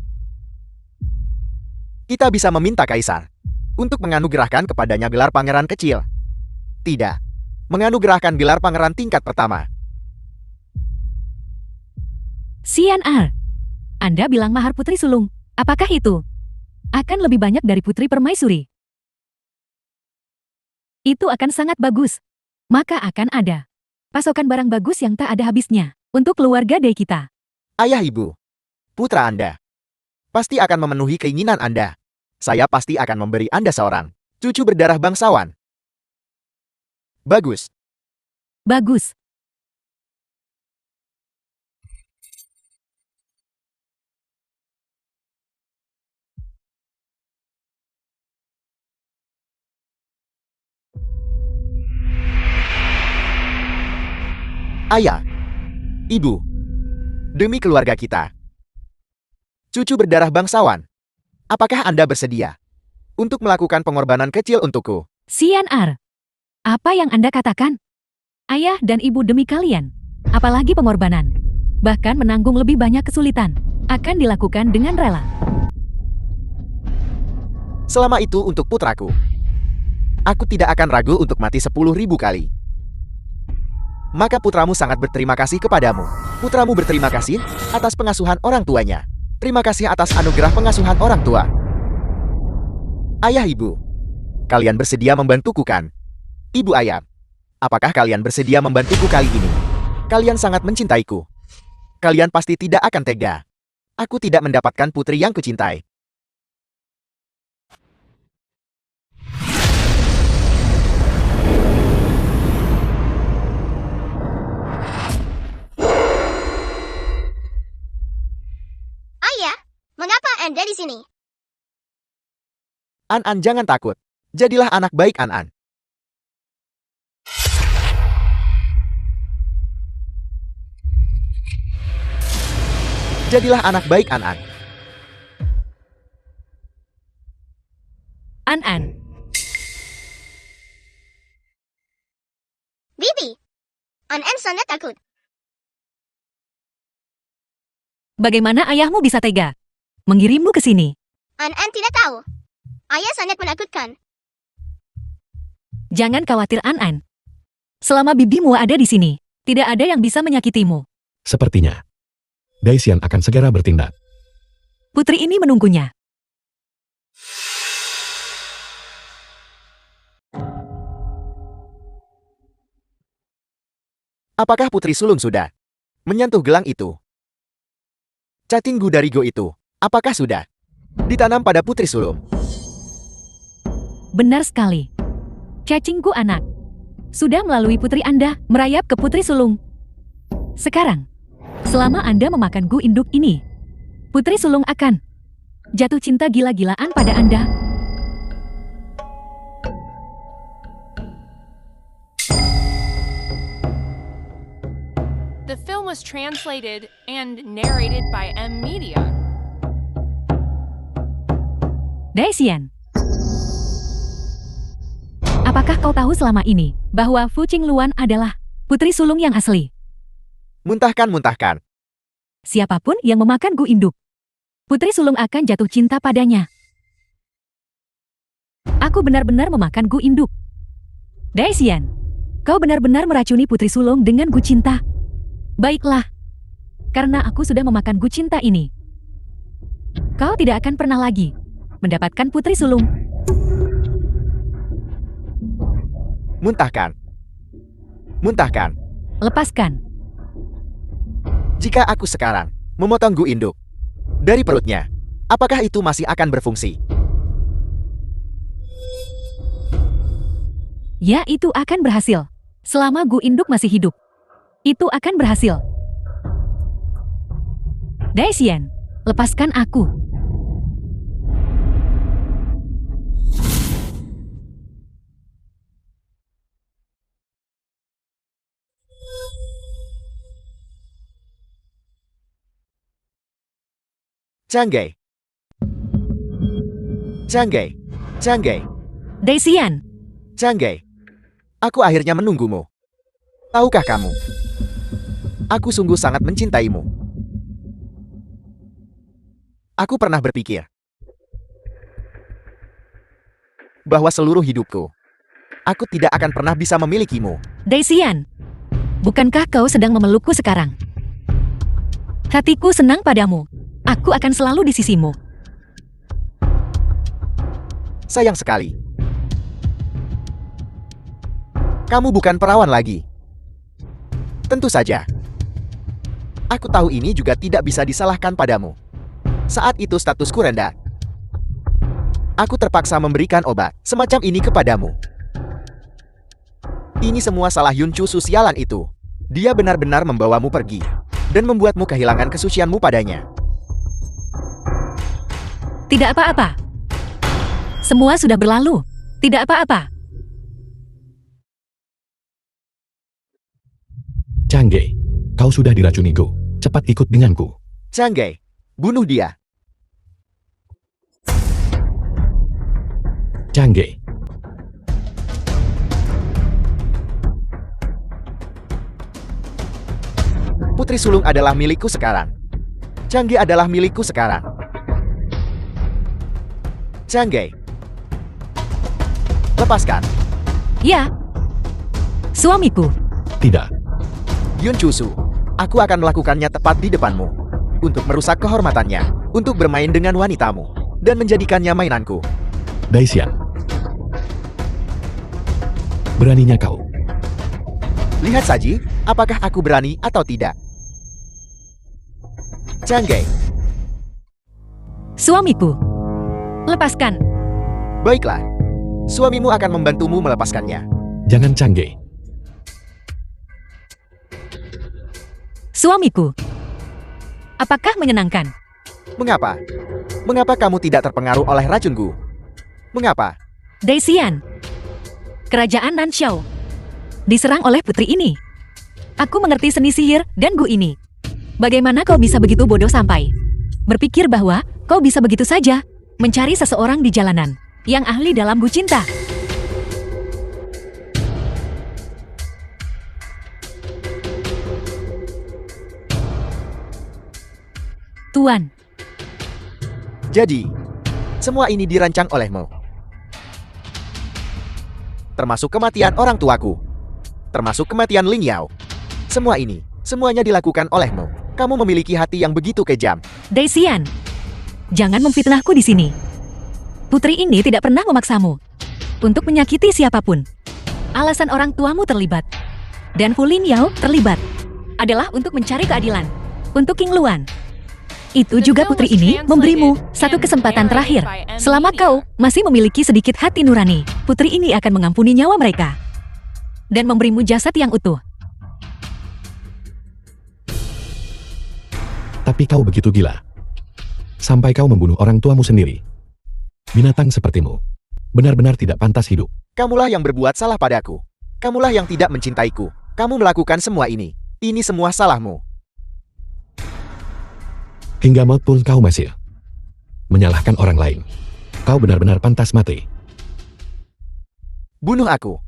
kita bisa meminta kaisar untuk menganugerahkan kepadanya gelar pangeran kecil. Tidak, menganugerahkan gelar pangeran tingkat pertama. Xian Er, Anda bilang mahar Putri Sulung. Apakah itu akan lebih banyak dari Putri Permaisuri? Itu akan sangat bagus. Maka akan ada pasokan barang bagus yang tak ada habisnya untuk keluarga Dai kita. Ayah ibu, putra Anda pasti akan memenuhi keinginan Anda. Saya pasti akan memberi Anda seorang cucu berdarah bangsawan. Bagus. Bagus. Ayah, ibu, demi keluarga kita, cucu berdarah bangsawan, apakah Anda bersedia untuk melakukan pengorbanan kecil untukku? Xian Er, apa yang Anda katakan? Ayah dan ibu demi kalian, apalagi pengorbanan, bahkan menanggung lebih banyak kesulitan, akan dilakukan dengan rela. Selama itu untuk putraku, aku tidak akan ragu untuk mati 10.000 kali. Maka putramu sangat berterima kasih kepadamu. Putramu berterima kasih atas pengasuhan orang tuanya. Terima kasih atas anugerah pengasuhan orang tua. Ayah ibu, kalian bersedia membantuku kan? Ibu ayah, apakah kalian bersedia membantuku kali ini? Kalian sangat mencintaiku. Kalian pasti tidak akan tega. Aku tidak mendapatkan putri yang kucintai. Ayah, mengapa Anda di sini? An-An jangan takut. Jadilah anak baik An-An. Jadilah anak baik An-An. An-An, Bibi, An-An sangat takut. bagaimana ayahmu bisa tega mengirimmu ke sini? An-An tidak tahu. Ayah sangat menakutkan. Jangan khawatir An-An. Selama bibimu ada di sini, tidak ada yang bisa menyakitimu. Sepertinya, Daisian akan segera bertindak. Putri ini menunggunya. Apakah Putri Sulung sudah menyentuh gelang itu? Cacing Gu dari Go itu, apakah sudah ditanam pada Putri Sulung? Benar sekali. Cacingku anak. Sudah melalui putri Anda, merayap ke Putri Sulung. Sekarang, selama Anda memakan Gu induk ini, Putri Sulung akan jatuh cinta gila-gilaan pada Anda. The film was translated and narrated by M Media. Daisian, apakah kau tahu selama ini bahwa Fu Qingluan adalah Putri Sulung yang asli? Muntahkan. Siapapun yang memakan Gu induk, Putri Sulung akan jatuh cinta padanya. Aku benar-benar memakan Gu induk. Daisian, kau benar-benar meracuni Putri Sulung dengan Gu cinta. Baiklah, karena aku sudah memakan Gu cinta ini, kau tidak akan pernah lagi mendapatkan Putri Sulung. Muntahkan. Lepaskan. Jika aku sekarang memotong Gu induk dari perutnya, apakah itu masih akan berfungsi? Ya, itu akan berhasil. Selama Gu induk masih hidup, itu akan berhasil. Daisian, lepaskan aku. Canggay. Daisian, Canggay. Aku akhirnya menunggumu. Tahukah kamu? Aku sungguh sangat mencintaimu. Aku pernah berpikir bahwa seluruh hidupku, aku tidak akan pernah bisa memilikimu. Daisian, bukankah kau sedang memelukku sekarang? Hatiku senang padamu. Aku akan selalu di sisimu. Sayang sekali. Kamu bukan perawan lagi. Tentu saja. Aku tahu ini juga tidak bisa disalahkan padamu. Saat itu statusku rendah. Aku terpaksa memberikan obat semacam ini kepadamu. Ini semua salah Yun Chu sialan itu. Dia benar-benar membawamu pergi dan membuatmu kehilangan kesucianmu padanya. Tidak apa-apa. Semua sudah berlalu. Tidak apa-apa. Canggay, kau sudah diracuni Go. Cepat ikut denganku. Canggay, bunuh dia. Canggay, Putri Sulung adalah milikku sekarang. Canggay adalah milikku sekarang. Canggay. Lepaskan. Ya. Suamiku. tidak. Yun Chusu, aku akan melakukannya tepat di depanmu. Untuk merusak kehormatannya, untuk bermain dengan wanitamu, dan menjadikannya mainanku. Daisian. Beraninya kau. Lihat saja, apakah aku berani atau tidak. Canggay. Suamiku. Lepaskan. Baiklah. Suamimu akan membantumu melepaskannya. Jangan Canggay. Suamiku. Apakah menyenangkan? Mengapa? Mengapa kamu tidak terpengaruh oleh racunku? Mengapa? Daisian. Kerajaan Nanxiao diserang oleh putri ini. Aku mengerti seni sihir dan Gu ini. Bagaimana kau bisa begitu bodoh sampai berpikir bahwa kau bisa begitu saja mencari seseorang di jalanan yang ahli dalam Gu cinta? Tuan, Jadi, semua ini dirancang olehmu. Termasuk kematian orang tuaku. termasuk kematian Ling Yao. Semua ini, semuanya dilakukan olehmu. Kamu memiliki hati yang begitu kejam. Daisian, jangan memfitnahku di sini. Putri ini tidak pernah memaksamu untuk menyakiti siapapun. Alasan orang tuamu terlibat dan Fu Lin Yao terlibat adalah untuk mencari keadilan untuk King Luan. Itu juga putri ini memberimu satu kesempatan terakhir. Selama kau masih memiliki sedikit hati nurani, putri ini akan mengampuni nyawa mereka dan memberimu jasad yang utuh. Tapi kau begitu gila. Sampai kau membunuh orang tuamu sendiri. Binatang sepertimu benar-benar tidak pantas hidup. Kamulah yang berbuat salah padaku. Kamulah yang tidak mencintaiku. Kamu melakukan semua ini. Ini semua salahmu. Hingga maut pun kau masih menyalahkan orang lain. Kau benar-benar pantas mati. Bunuh aku.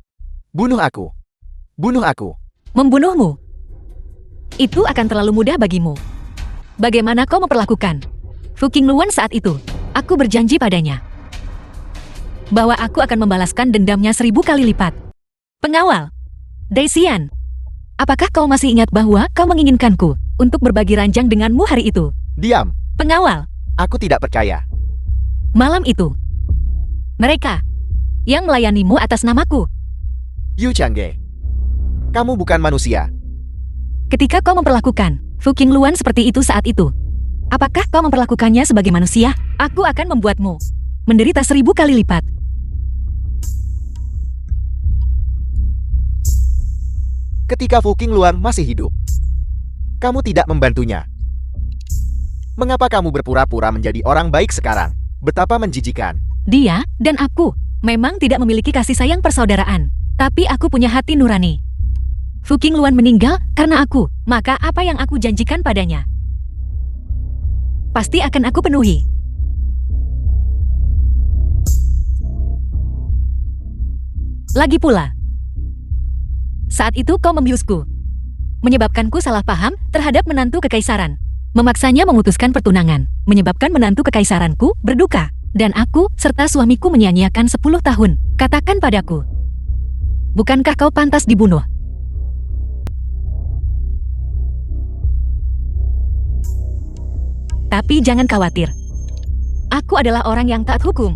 Bunuh aku. Bunuh aku. Membunuhmu itu akan terlalu mudah bagimu. Bagaimana kau memperlakukan Fu King Luan saat itu? Aku berjanji padanya bahwa aku akan membalaskan dendamnya 1000 kali lipat. Pengawal, Daisian, apakah kau masih ingat bahwa kau menginginkanku untuk berbagi ranjang denganmu hari itu? Diam. Pengawal, Aku tidak percaya. malam itu mereka yang melayanimu atas namaku. Yu Changge. Kamu bukan manusia. Ketika kau memperlakukan Fu King Luan seperti itu saat itu, apakah kau memperlakukannya sebagai manusia? Aku akan membuatmu menderita 1000 kali lipat. Ketika Fu King Luan masih hidup, kamu tidak membantunya. Mengapa kamu berpura-pura menjadi orang baik sekarang? Betapa menjijikan. Dia dan aku memang tidak memiliki kasih sayang persaudaraan, tapi aku punya hati nurani. Fu King Luan meninggal karena aku, maka apa yang aku janjikan padanya pasti akan aku penuhi. Lagi pula, saat itu kau membiusku, menyebabkanku salah paham terhadap menantu kekaisaran. Memaksanya memutuskan pertunangan, menyebabkan menantu kekaisaranku berduka. Dan aku serta suamiku menyia-nyiakan 10 tahun. Katakan padaku, bukankah kau pantas dibunuh? Tapi jangan khawatir. Aku adalah orang yang taat hukum.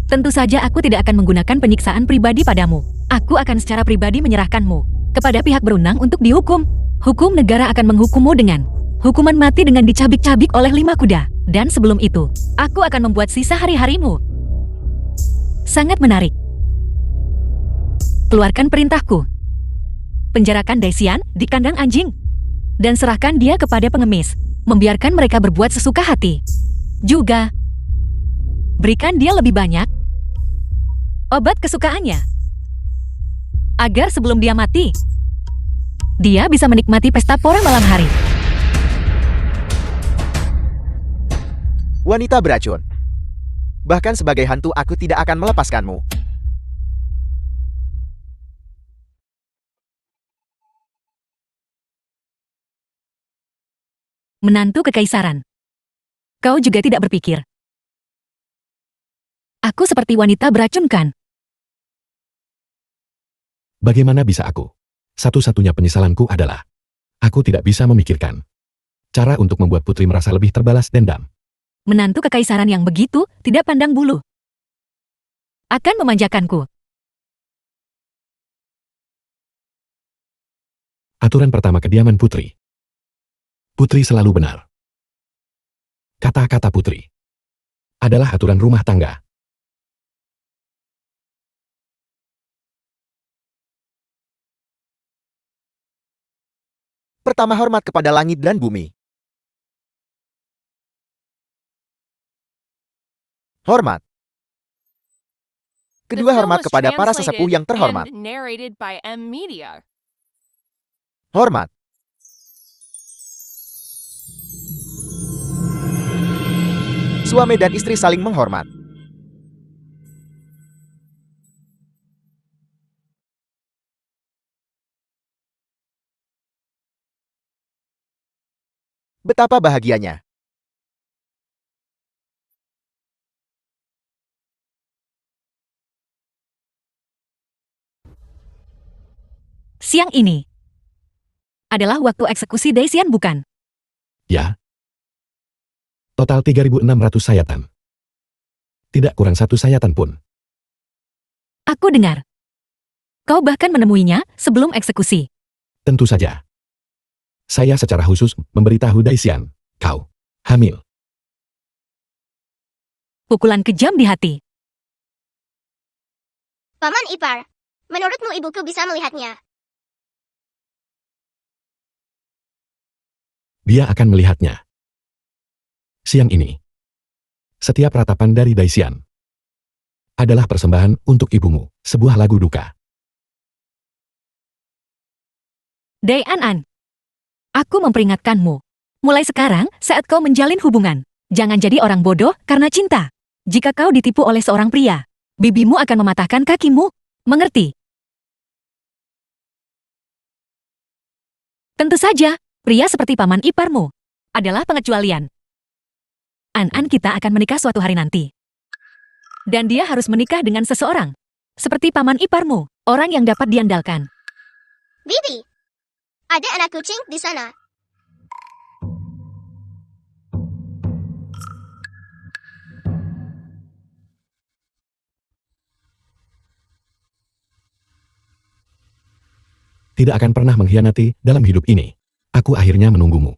Tentu saja aku tidak akan menggunakan penyiksaan pribadi padamu. Aku akan secara pribadi menyerahkanmu kepada pihak berwenang untuk dihukum. Hukum negara akan menghukummu dengan hukuman mati dengan dicabik-cabik oleh 5 kuda. Dan sebelum itu, aku akan membuat sisa hari-harimu. Sangat menarik. Keluarkan perintahku. Penjarakan Daisian di kandang anjing. Dan serahkan dia kepada pengemis. Membiarkan mereka berbuat sesuka hati. Juga, berikan dia lebih banyak obat kesukaannya. Agar sebelum dia mati, dia bisa menikmati pesta pora malam hari. Wanita beracun. Bahkan sebagai hantu aku tidak akan melepaskanmu. Menantu kekaisaran. Kau juga tidak berpikir aku seperti wanita beracun, kan? Bagaimana bisa aku? Satu-satunya penyesalanku adalah aku tidak bisa memikirkan cara untuk membuat putri merasa lebih terbalas dendam. Menantu kekaisaran yang begitu tidak pandang bulu akan memanjakanku. Aturan pertama kediaman putri. Putri selalu benar. Kata-kata putri adalah aturan rumah tangga. Pertama, hormat kepada langit dan bumi. Hormat. The Kedua, film hormat was kepada para sesepuh translated yang terhormat. and narrated by M Media. Hormat. Suami dan istri saling menghormat. Betapa bahagianya. Siang ini adalah waktu eksekusi Daisian, bukan? Ya. Total 3.600 sayatan. Tidak kurang satu sayatan pun. Aku dengar. Kau bahkan menemuinya sebelum eksekusi. Tentu saja. Saya secara khusus memberitahu Daisian, kau hamil. Pukulan kejam di hati. Paman ipar, menurutmu ibuku bisa melihatnya? Dia akan melihatnya. Siang ini. Setiap ratapan dari Daisian adalah persembahan untuk ibumu, sebuah lagu duka. Dai An, aku memperingatkanmu. Mulai sekarang, saat kau menjalin hubungan, jangan jadi orang bodoh karena cinta. Jika kau ditipu oleh seorang pria, bibimu akan mematahkan kakimu. Mengerti? Tentu saja, pria seperti paman iparmu adalah pengecualian. An kita akan menikah suatu hari nanti. Dan dia harus menikah dengan seseorang seperti paman iparmu, orang yang dapat diandalkan. Bibi, ada anak kucing di sana. Tidak akan pernah mengkhianati dalam hidup ini. Aku akhirnya menunggumu.